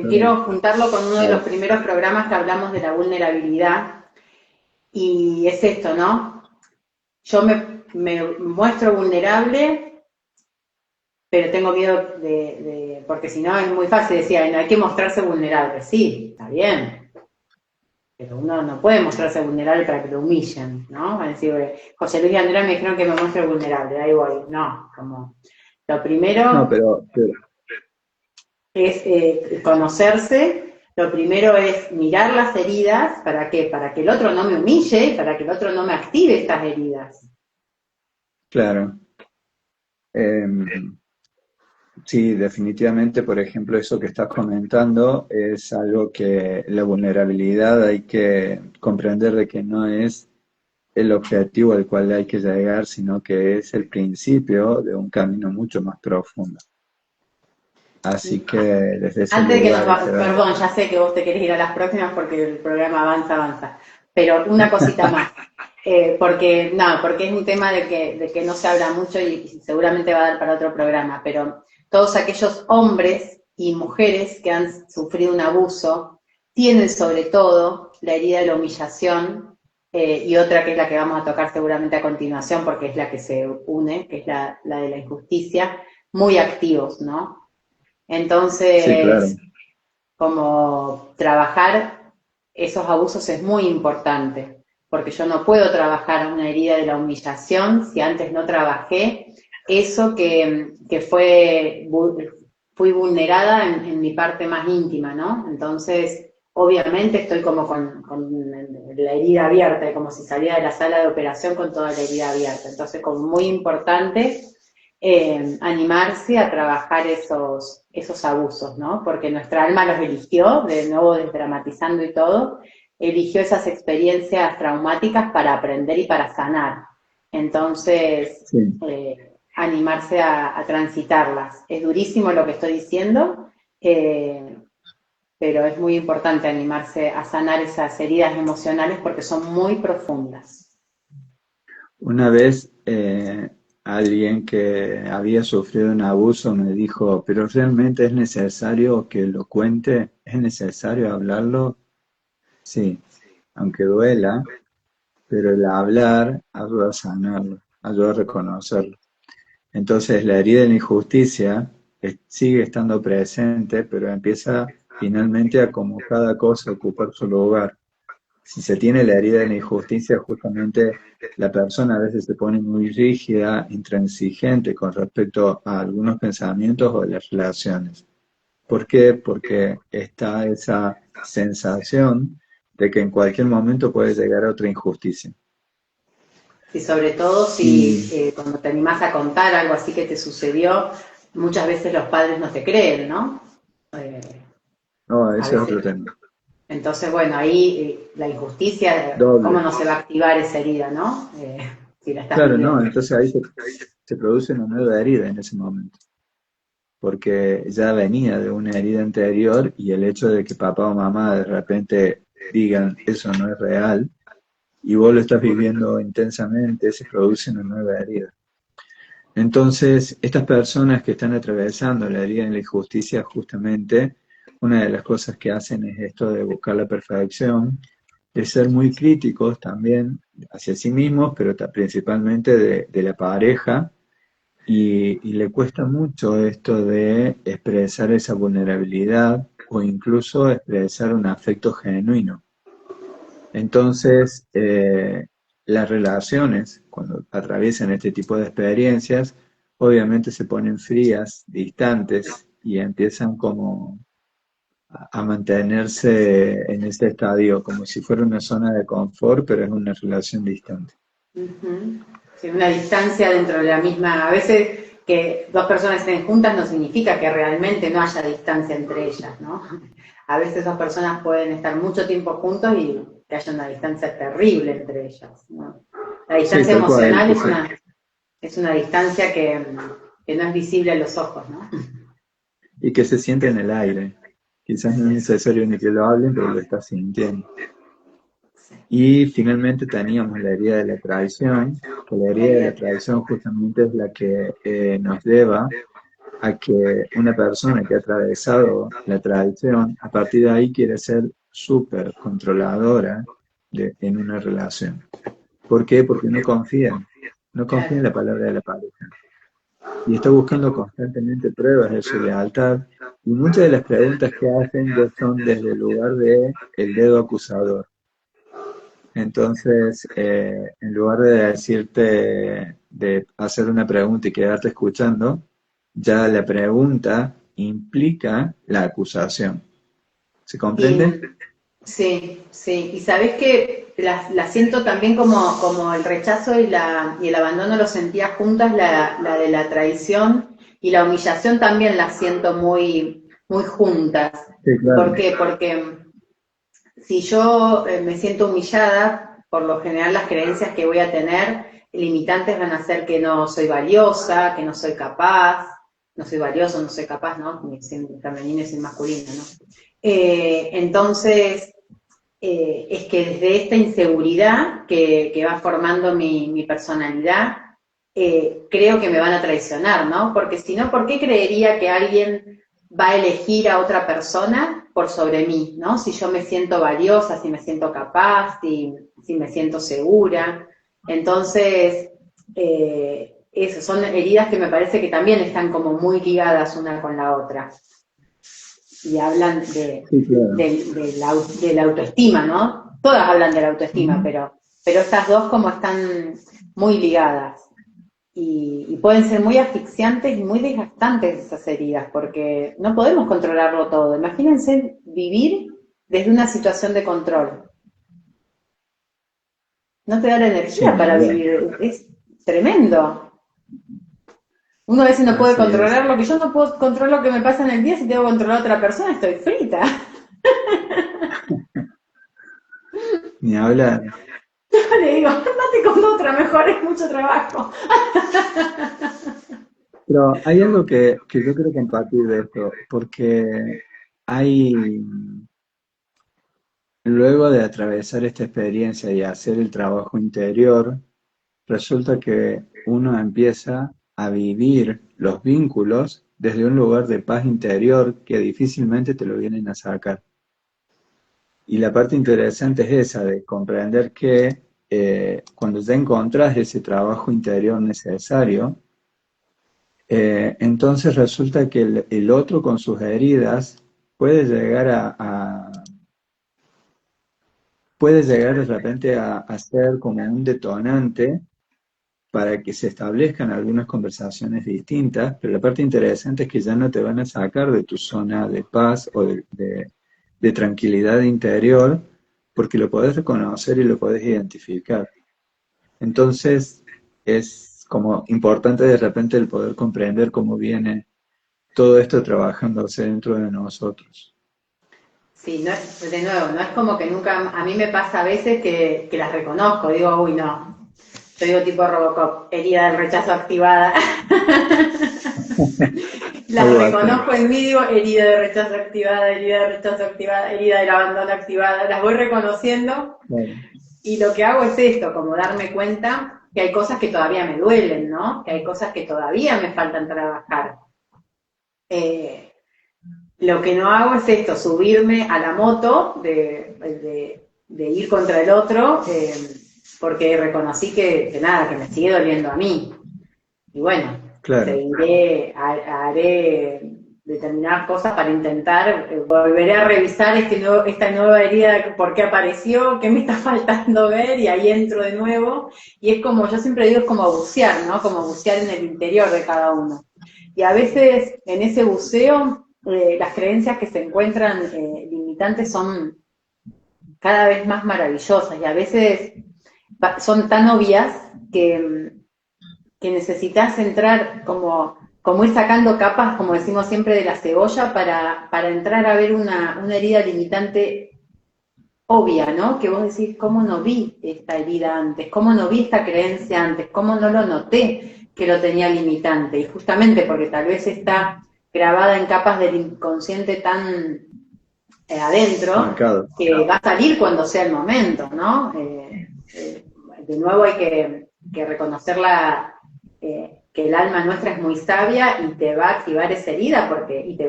quiero juntarlo con uno de los Claro. primeros programas que hablamos de la vulnerabilidad. Y es esto, ¿no? Yo me muestro vulnerable, pero tengo miedo porque si no es muy fácil decir, no hay que mostrarse vulnerable. Sí, está bien, pero uno no puede mostrarse vulnerable para que lo humillen, ¿no? Van a decir, José Luis y Andrea me dijeron que me muestre vulnerable, ahí voy. No, como lo No, primero pero es conocerse, lo primero es mirar las heridas, ¿para qué? Para que el otro no me humille, para que el otro no me active estas heridas. claro. Sí, definitivamente, por ejemplo, eso que estás comentando es algo que la vulnerabilidad hay que comprender de que no es el objetivo al cual hay que llegar, sino que es el principio de un camino mucho más profundo. Así que desde ese Antes de que lugar, perdón, ya sé que vos te querés ir a las próximas porque el programa avanza, pero una cosita más, porque es un tema de que no se habla mucho y seguramente va a dar para otro programa, pero todos aquellos hombres y mujeres que han sufrido un abuso tienen sobre todo la herida de la humillación y otra que es la que vamos a tocar seguramente a continuación porque es la que se une, que es la de la injusticia, muy activos, ¿no? sí, claro. Entonces, como trabajar esos abusos es muy importante, porque yo no puedo trabajar una herida de la humillación si antes no trabajé eso que fui vulnerada en mi parte más íntima, ¿no? Entonces, obviamente estoy como con la herida abierta, como si saliera de la sala de operación con toda la herida abierta. Entonces, como muy importante animarse a trabajar esos abusos, ¿no? Porque nuestra alma los eligió, de nuevo desdramatizando y todo, eligió esas experiencias traumáticas para aprender y para sanar. Entonces, Sí. animarse a transitarlas. Es durísimo lo que estoy diciendo, pero es muy importante animarse a sanar esas heridas emocionales porque son muy profundas. Una vez alguien que había sufrido un abuso me dijo, pero realmente es necesario que lo cuente, es necesario hablarlo, sí, aunque duela, pero el hablar ayuda a sanarlo, ayuda a reconocerlo. Entonces la herida de la injusticia sigue estando presente, pero empieza finalmente a como cada cosa ocupar su lugar. Si se tiene la herida de la injusticia, justamente la persona a veces se pone muy rígida, intransigente con respecto a algunos pensamientos o las relaciones. ¿Por qué? Porque está esa sensación de que en cualquier momento puede llegar a otra injusticia. Y sobre todo si Y cuando te animás a contar algo así que te sucedió, muchas veces los padres no te creen, ¿no? Eh, no, a ese es otro veces. tema. Entonces, bueno, ahí la injusticia, ¿cómo Doble. no se va a activar esa herida, no? Si la estás Claro, no, viviendo. entonces ahí se produce una nueva herida en ese momento, porque ya venía de una herida anterior y el hecho de que papá o mamá de repente digan eso no es real y vos lo estás viviendo intensamente, se produce una nueva herida. Entonces, estas personas que están atravesando la herida de la injusticia, justamente, una de las cosas que hacen es esto de buscar la perfección, de ser muy críticos también hacia sí mismos, pero principalmente de la pareja, y le cuesta mucho esto de expresar esa vulnerabilidad o incluso expresar un afecto genuino. Entonces, las relaciones, cuando atraviesan este tipo de experiencias, obviamente se ponen frías, distantes y empiezan como a mantenerse en este estadio, como si fuera una zona de confort, pero en una relación distante. Ujú. Sí, una distancia dentro de la misma. A veces que dos personas estén juntas no significa que realmente no haya distancia entre ellas, ¿no? A veces dos personas pueden estar mucho tiempo juntos y que haya una distancia terrible entre ellas, ¿no? La distancia Sí, tal cual. emocional es una distancia que no es visible a los ojos, ¿no? Y que se siente en el aire. Quizás no es necesario ni que lo hablen, pero lo estás sintiendo. Y finalmente teníamos la herida de la traición, que la herida de la traición justamente es la que nos lleva a que una persona que ha atravesado la traición, a partir de ahí quiere ser súper controladora en una relación. ¿Por qué? Porque no confía en Claro. la palabra de la pareja. Y está buscando constantemente pruebas de su lealtad. Y muchas de las preguntas que hacen ya son desde el lugar de el dedo acusador. Entonces, en lugar de decirte, de hacer una pregunta y quedarte escuchando, ya la pregunta implica la acusación. ¿Se Y comprende? sí, sí. Y sabés que la siento también como el rechazo y el abandono lo sentía juntas, la de la traición y la humillación también la siento muy, muy juntas. Sí, ¿Por claro. qué? Porque si yo me siento humillada, por lo general las creencias que voy a tener limitantes van a ser que no soy valiosa, que no soy capaz, no soy valioso, no soy capaz, ¿no? Ni sin femenino y sin masculino, ¿no? Entonces, es que desde esta inseguridad que va formando mi personalidad, creo que me van a traicionar, ¿no? Porque si no, ¿por qué creería que alguien va a elegir a otra persona por sobre mí, ¿no? Si yo me siento valiosa, si me siento capaz, si me siento segura. Entonces, eso, son heridas que me parece que también están como muy ligadas una con la otra. Y hablan Sí, claro. de la autoestima, ¿no? Todas hablan de la autoestima, Ujú. pero estas dos como están muy ligadas. Y pueden ser muy asfixiantes y muy desgastantes esas heridas, porque no podemos controlarlo todo. Imagínense vivir desde una situación de control. No te da la Sí, energía ni para hablar. vivir, es tremendo. Uno a veces no puede Así es. controlar lo que yo no puedo controlar lo que me pasa en el día, si tengo que controlar a otra persona estoy frita. Ni hablar. Le digo, andate con otra mejor, es mucho trabajo. Pero hay algo que yo quiero compartir de esto, porque hay, luego de atravesar esta experiencia y hacer el trabajo interior, resulta que uno empieza a vivir los vínculos desde un lugar de paz interior que difícilmente te lo vienen a sacar. Y la parte interesante es esa, de comprender que cuando ya encontrás ese trabajo interior necesario, entonces resulta que el otro con sus heridas puede llegar puede llegar de repente a ser como un detonante para que se establezcan algunas conversaciones distintas, pero la parte interesante es que ya no te van a sacar de tu zona de paz o de tranquilidad interior, porque lo podés reconocer y lo podés identificar. Entonces, es como importante de repente el poder comprender cómo viene todo esto trabajándose dentro de nosotros. Sí, no es, de nuevo, no es como que nunca, a mí me pasa a veces que las reconozco, digo, uy, no. Yo digo tipo Robocop, herida del rechazo activada. Las Algo así. reconozco en mí, digo, herida de rechazo activada, herida de rechazo activada, herida del abandono activada, las voy reconociendo Claro. y lo que hago es esto, como darme cuenta que hay cosas que todavía me duelen, ¿no? Que hay cosas que todavía me faltan trabajar. Lo que no hago es esto, subirme a la moto de ir contra el otro, porque reconocí que nada, que me sigue doliendo a mí. Y bueno, Claro, haré determinadas cosas para intentar, volveré a revisar esta nueva herida, por qué apareció, qué me está faltando ver, y ahí entro de nuevo. Y es como, yo siempre digo, es como bucear, ¿no? Como bucear en el interior de cada uno. Y a veces en ese buceo, las creencias que se encuentran limitantes son cada vez más maravillosas, y a veces son tan obvias que necesitas entrar como ir sacando capas, como decimos siempre, de la cebolla para entrar a ver una herida limitante obvia, ¿no? Que vos decís, ¿cómo no vi esta herida antes? ¿Cómo no vi esta creencia antes? ¿Cómo no lo noté que lo tenía limitante? Y justamente porque tal vez está grabada en capas del inconsciente tan adentro, marcado. que va a salir cuando sea el momento, ¿no? De nuevo hay que reconocer que el alma nuestra es muy sabia y te va a activar esa herida y te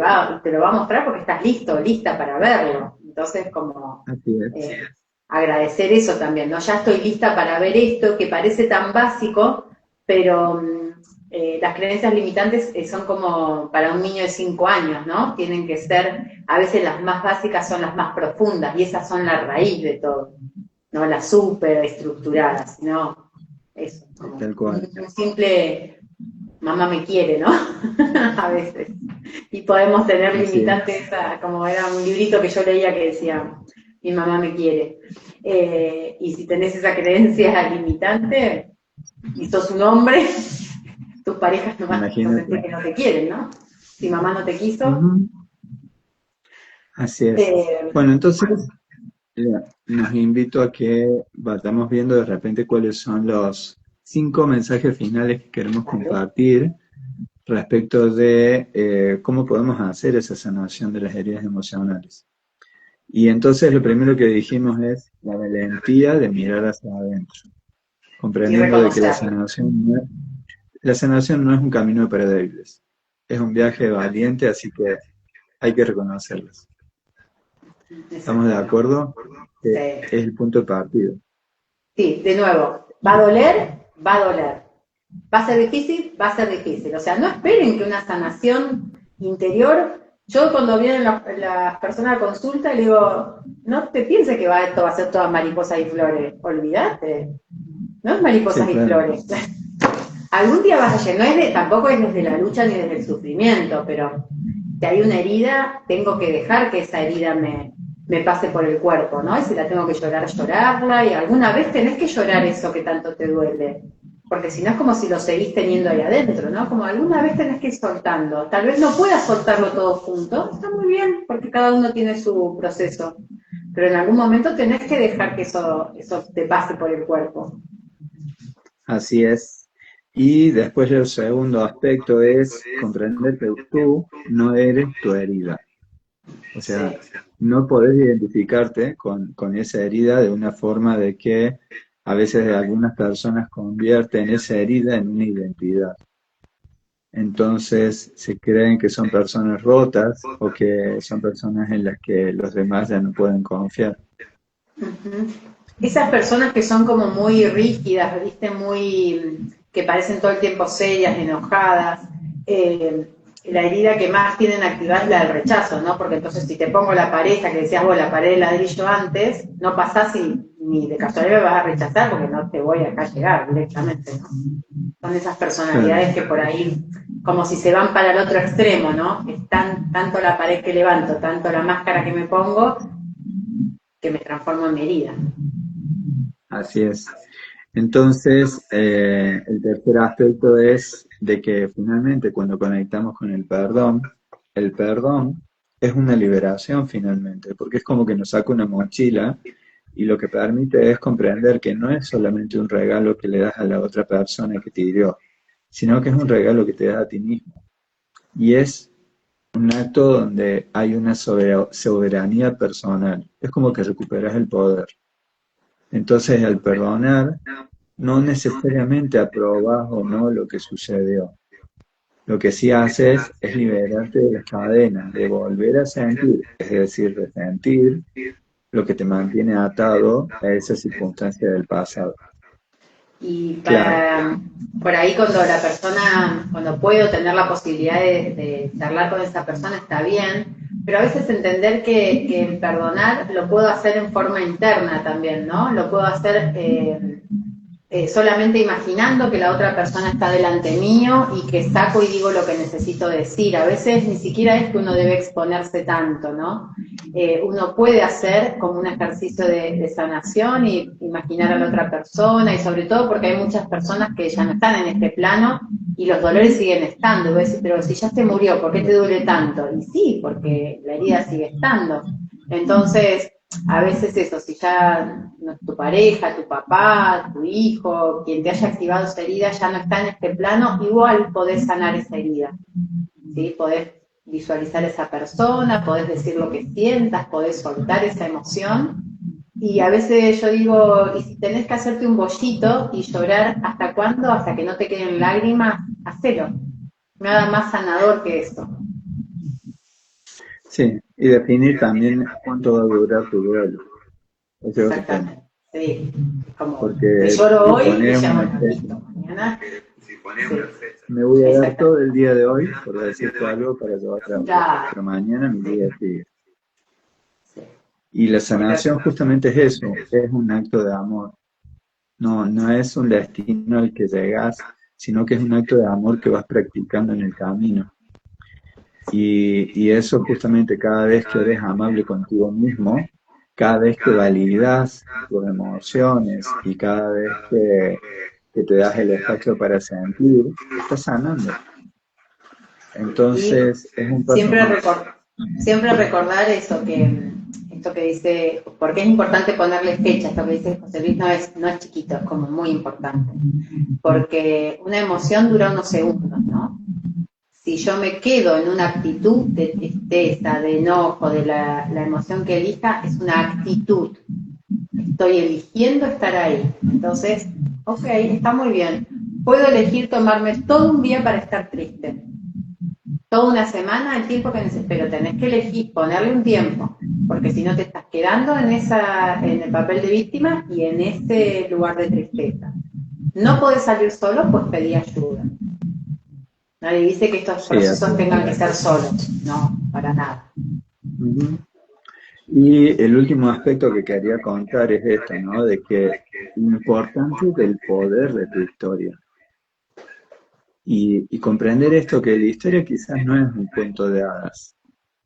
lo va a mostrar porque estás listo, lista para verlo. Entonces, como Así es. agradecer eso también, ¿no? Ya estoy lista para ver esto que parece tan básico, pero las creencias limitantes son como para un niño de 5 años, ¿no? Tienen que ser, a veces las más básicas son las más profundas, y esas son la raíz de todo, no las súper estructuradas, sino eso, como Tal cual. un simple mamá me quiere, ¿no? A veces. Y podemos tener Así es. limitantes, como era un librito que yo leía que decía, mi mamá me quiere. Y si tenés esa creencia limitante y sos un hombre, tus parejas no van a sentir Imagínate. que no te quieren, ¿no? Si mamá no te quiso. Ujú. Así es. Bueno, entonces nos invito a que vayamos viendo de repente cuáles son los 5 mensajes finales que queremos compartir respecto de cómo podemos hacer esa sanación de las heridas emocionales. Y entonces lo primero que dijimos es la valentía de mirar hacia adentro, Y comprendiendo de que reconocerlo. la sanación no es un camino para débiles, es un viaje valiente, así que hay que reconocerlas. ¿Estamos de acuerdo? Sí. Es el punto de partida. Sí, de nuevo, va a doler, va a doler. Va a ser difícil, va a ser difícil. O sea, no esperen que una sanación interior. Yo cuando vienen las personas a consulta le digo, no te pienses que esto va a ser toda mariposas y flores. Olvídate. No es mariposas Sí, y claro. flores. Algún día vas a llegar, tampoco es desde la lucha ni desde el sufrimiento, pero si hay una herida, tengo que dejar que esa herida me pase por el cuerpo, ¿no? Y si la tengo que llorar, llorarla, y alguna vez tenés que llorar eso que tanto te duele, porque si no es como si lo seguís teniendo ahí adentro, ¿no? Como alguna vez tenés que ir soltando. Tal vez no puedas soltarlo todo junto, está muy bien, porque cada uno tiene su proceso, pero en algún momento tenés que dejar que eso te pase por el cuerpo. Así es. Y después el segundo aspecto es comprender que tú no eres tu herida. O sea, Sí. no podés identificarte con esa herida de una forma de que a veces algunas personas convierten esa herida en una identidad. Entonces se creen que son personas rotas o que son personas en las que los demás ya no pueden confiar. Uh-huh. Esas personas que son como muy rígidas, ¿viste? Que parecen todo el tiempo serias, enojadas, la herida que más tienen activada es la del rechazo, ¿no? Porque entonces si te pongo la pareja, que decías vos, la pared de ladrillo antes, no pasás y ni de casualidad me vas a rechazar porque no te voy acá a llegar directamente, ¿no? Son esas personalidades que por ahí, como si se van para el otro extremo, ¿no? Es tanto la pared que levanto, tanto la máscara que me pongo, que me transformo en mi herida. Así es. Entonces, el tercer aspecto es de que finalmente cuando conectamos con el perdón es una liberación finalmente, porque es como que nos saca una mochila y lo que permite es comprender que no es solamente un regalo que le das a la otra persona que te hirió, sino que es un regalo que te das a ti mismo. Y es un acto donde hay una soberanía personal. Es como que recuperas el poder. Entonces, al perdonar, no necesariamente aprobás o no lo que sucedió. Lo que sí haces es liberarte de las cadenas, de volver a sentir, es decir, de sentir lo que te mantiene atado a esa circunstancia del pasado. Y Claro, por ahí cuando la persona, cuando puedo tener la posibilidad de charlar con esa persona está bien, pero a veces entender que el perdonar lo puedo hacer en forma interna también, ¿no? Lo puedo hacer solamente imaginando que la otra persona está delante mío y que saco y digo lo que necesito decir. A veces ni siquiera es que uno debe exponerse tanto, ¿no? Uno puede hacer como un ejercicio de sanación y imaginar a la otra persona, y sobre todo porque hay muchas personas que ya no están en este plano y los dolores siguen estando. Y voy a decir, pero si ya te murió, ¿por qué te duele tanto? Y sí, porque la herida sigue estando. Entonces, a veces eso, si ya tu pareja, tu papá, tu hijo, quien te haya activado esa herida ya no está en este plano, igual podés sanar esa herida, ¿sí? Podés visualizar a esa persona, podés decir lo que sientas, podés soltar esa emoción. Y a veces yo digo, y si tenés que hacerte un bollito y llorar, ¿hasta cuándo? Hasta que no te queden lágrimas, hacelo. Nada más sanador que eso. sí, y definir también cuánto va a durar tu duelo. Ese es otro tema. Exactamente. Sí. Es como, te Porque lloro si hoy y pones ya una bueno, fecha, listo. Mañana. Sí. me voy a dar todo Exactamente. el día de hoy, por decirte algo, para llevar a otro, Claro. pero mañana mi Sí. día sigue. Sí. Y la Porque sanación justamente es eso, es un acto de amor. No, no es un destino al que llegas, sino que es un acto de amor que vas practicando en el camino. Y eso justamente cada vez que eres amable contigo mismo, cada vez que validas tus emociones y cada vez que te das el espacio para sentir, estás sanando. y Entonces es un paso siempre, más. siempre recordar eso que esto que dice, porque es importante ponerle fecha, esto que dice José Luis no es chiquito, es como muy importante. Porque una emoción dura unos segundos, ¿no? Si yo me quedo en una actitud de tristeza, de enojo, de la emoción que elija, es una actitud. Estoy eligiendo estar ahí. Entonces, ok, está muy bien. Puedo elegir tomarme todo un día para estar triste. Toda una semana, el tiempo que necesito, pero tenés que elegir, ponerle un tiempo, porque si no te estás quedando en el papel de víctima y en ese lugar de tristeza. No podés salir solo, pues pedí ayuda. Nadie dice que estos Sí, así procesos es. tengan que ser solos, no, para nada. Ujú. Y el último aspecto que quería contar es esto, ¿no? De que lo importante del poder de tu historia. Y comprender esto, que la historia quizás no es un cuento de hadas.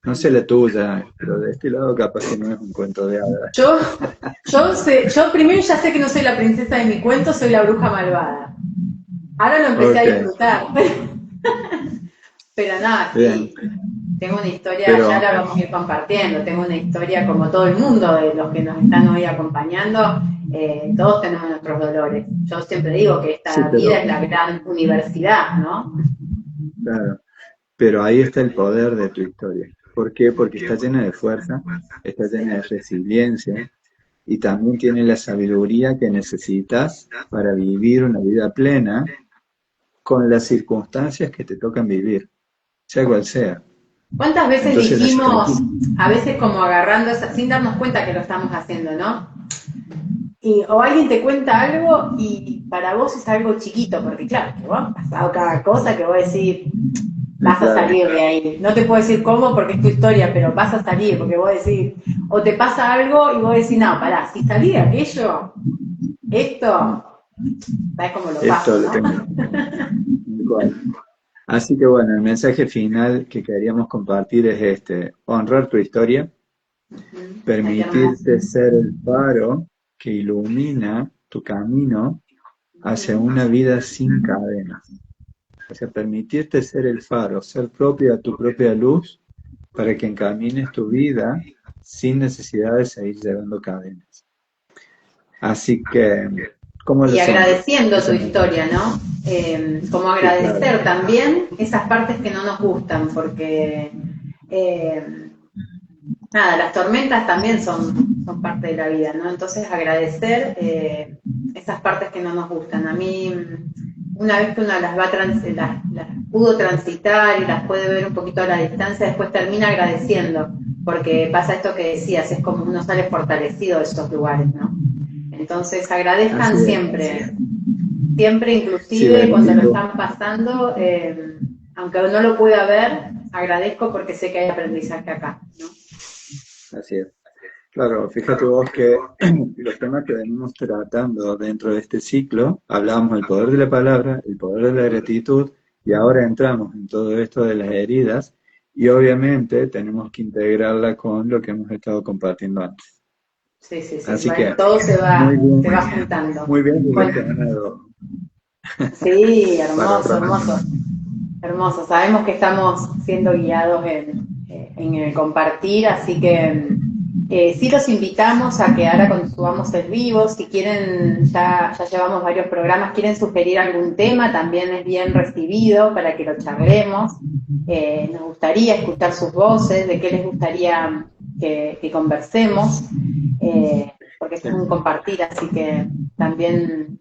No sé la tuya, pero de este lado capaz que no es un cuento de hadas. Yo, yo primero ya sé que no soy la princesa de mi cuento, soy la bruja malvada. Ahora lo empecé a Ok, disfrutar. Pero nada, bien. sí, tengo una historia, ya Pero la vamos a ir compartiendo, tengo una historia como todo el mundo, de los que nos están hoy acompañando, todos tenemos nuestros dolores. Yo siempre digo que sí, esta vida es la gran universidad, ¿no? claro, pero ahí está el poder de tu historia. ¿Por qué? Porque está llena de fuerza, está llena de resiliencia y también tiene la sabiduría que necesitas para vivir una vida plena con las circunstancias que te tocan vivir, sea cual sea. ¿Cuántas veces Entonces la dijimos, circunstancia, a veces como agarrando, sin darnos cuenta que lo estamos haciendo, ¿no? O alguien te cuenta algo y para vos es algo chiquito, porque claro, que vos has pasado cada cosa que vos decís, vas a claro, salir de ahí. No te puedo decir cómo porque es tu historia, pero vas a salir, porque vos decís, o te pasa algo y vos decís, no, pará, si salí de aquello, esto, ¿sabes cómo lo esto paso, lo no? tengo. Igual. Así que bueno, el mensaje final que queríamos compartir es este: honrar tu historia, Ay, qué hermoso. permitirte ser el faro que ilumina tu camino hacia una vida sin cadenas. O sea, permitirte ser el faro, ser tu propia luz, para que encamines tu vida sin necesidad de seguir llevando cadenas. Así que, ¿cómo lo Y sientes? agradeciendo tu Ese mensaje. historia, ¿no? Como Sí, claro. agradecer también esas partes que no nos gustan, porque nada, las tormentas también son parte de la vida, ¿no? Entonces agradecer esas partes que no nos gustan. A mí, una vez que uno las pudo transitar y las puede ver un poquito a la distancia, después termina agradeciendo, porque pasa esto que decías, es como uno sale fortalecido de esos lugares, ¿no? Entonces agradezcan siempre, siempre, inclusive cuando lo están pasando, aunque no lo pueda ver, agradezco porque sé que hay aprendizaje acá, ¿no? Así es. Claro, fíjate vos que los temas que venimos tratando dentro de este ciclo, hablábamos del poder de la palabra, el poder de la gratitud, y ahora entramos en todo esto de las heridas, y obviamente tenemos que integrarla con lo que hemos estado compartiendo antes. Sí, sí, sí. Así Bueno, que, todo se va muy juntando. muy bien Bueno, direccionado. sí, hermoso, Para hermoso. Hermoso. Sabemos que estamos siendo guiados en el compartir, así que sí los invitamos a que ahora cuando subamos el vivo, si quieren, ya llevamos varios programas, quieren sugerir algún tema, también es bien recibido para que lo charlemos. Nos gustaría escuchar sus voces, de qué les gustaría que conversemos, porque esto es un compartir, así que también,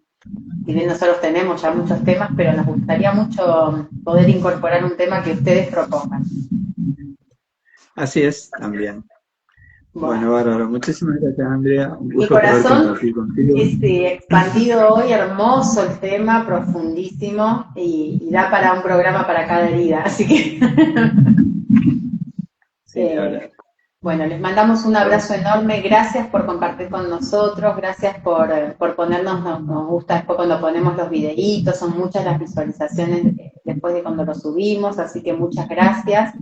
si bien nosotros tenemos ya muchos temas, pero nos gustaría mucho poder incorporar un tema que ustedes propongan. Así es, también. Bueno, bárbaro. Muchísimas gracias, Andrea. Un mi gusto poder corazón compartir contigo. sí, expandido hoy, hermoso el tema, profundísimo, y da para un programa para cada herida, así que bueno, les mandamos un abrazo enorme, gracias por compartir con nosotros, gracias por ponernos, nos gusta después cuando ponemos los videitos, son muchas las visualizaciones después de cuando los subimos, así que muchas gracias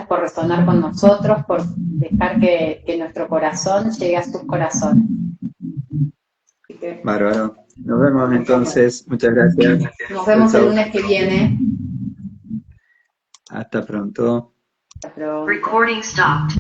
por resonar con nosotros, por dejar que nuestro corazón llegue a sus corazones. Bárbaro. Nos vemos entonces, muchas gracias. Nos vemos el lunes que viene. Hasta pronto. Hasta pronto. Recording stopped.